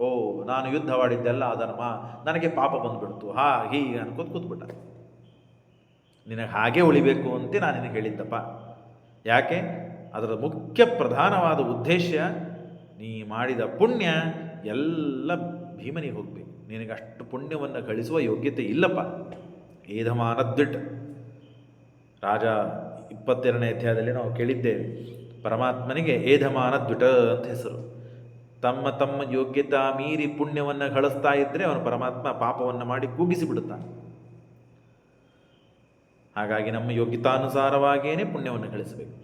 ಓ, ನಾನು ಯುದ್ಧವಾಡಿದ್ದೆಲ್ಲ ಅಧರ್ಮ, ನನಗೆ ಪಾಪ ಬಂದುಬಿಡ್ತು, ಹೀಗೆ ಅನ್ಕೋತ ಕೂತ್ಬಿಟ್ಟ. ನಿನಗೆ ಹಾಗೆ ಉಳಿಬೇಕು ಅಂತ ನಾನು ನಿನಗೆ ಹೇಳಿದ್ದಪ್ಪ. ಯಾಕೆ? ಅದರ ಮುಖ್ಯ ಪ್ರಧಾನವಾದ ಉದ್ದೇಶ, ನೀ ಮಾಡಿದ ಪುಣ್ಯ ಎಲ್ಲ ಭೀಮನಿಗೆ ಹೋಗಬೇಕು. ನಿನಗಷ್ಟು ಪುಣ್ಯವನ್ನು ಗಳಿಸುವ ಯೋಗ್ಯತೆ ಇಲ್ಲಪ್ಪ. ಏಧಮಾನದ್ವಿಟ್ ರಾಜ 22ನೇ ಅಧ್ಯಾಯದಲ್ಲಿ ನಾವು ಕೇಳಿದ್ದೇವೆ. ಪರಮಾತ್ಮನಿಗೆ ಏಧಮಾನದ್ವಿಟ ಅಂತ ಹೆಸರು. ತಮ್ಮ ಯೋಗ್ಯತಾ ಮೀರಿ ಪುಣ್ಯವನ್ನು ಗಳಿಸ್ತಾ ಇದ್ದರೆ ಅವನು ಪರಮಾತ್ಮ ಪಾಪವನ್ನು ಮಾಡಿ ಕೂಗಿಸಿ ಬಿಡುತ್ತಾನೆ. ಹಾಗಾಗಿ ನಮ್ಮ ಯೋಗ್ಯತಾನುಸಾರವಾಗಿಯೇ ಪುಣ್ಯವನ್ನು ಗಳಿಸಬೇಕು.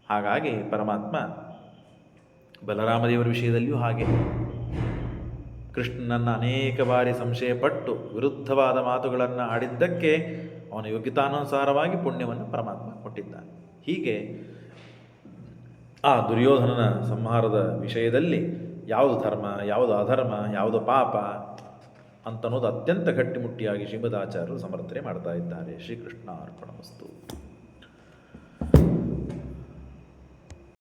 ಹಾಗಾಗಿ ಪರಮಾತ್ಮ ಬಲರಾಮದೇವರ ವಿಷಯದಲ್ಲಿಯೂ ಹಾಗೆ. ಕೃಷ್ಣನನ್ನು ಅನೇಕ ಬಾರಿ ಸಂಶಯಪಟ್ಟು ವಿರುದ್ಧವಾದ ಮಾತುಗಳನ್ನು ಆಡಿದ್ದಕ್ಕೆ ಅವನ ಯೋಗ್ಯತಾನುಸಾರವಾಗಿ ಪುಣ್ಯವನ್ನು ಪರಮಾತ್ಮ ಕೊಟ್ಟಿದ್ದಾನೆ. ಹೀಗೆ ಆ ದುರ್ಯೋಧನನ ಸಂಹಾರದ ವಿಷಯದಲ್ಲಿ ಯಾವುದು ಧರ್ಮ, ಯಾವುದು ಅಧರ್ಮ, ಯಾವುದು ಪಾಪ ಅಂತನ್ನೋದು ಅತ್ಯಂತ ಗಟ್ಟಿಮುಟ್ಟಿಯಾಗಿ ಶ್ರೀಮದಾಚಾರ್ಯರು ಸಮರ್ಥನೆ ಮಾಡ್ತಾ ಇದ್ದಾರೆ. ಶ್ರೀಕೃಷ್ಣ ಅರ್ಪಣಮಸ್ತು.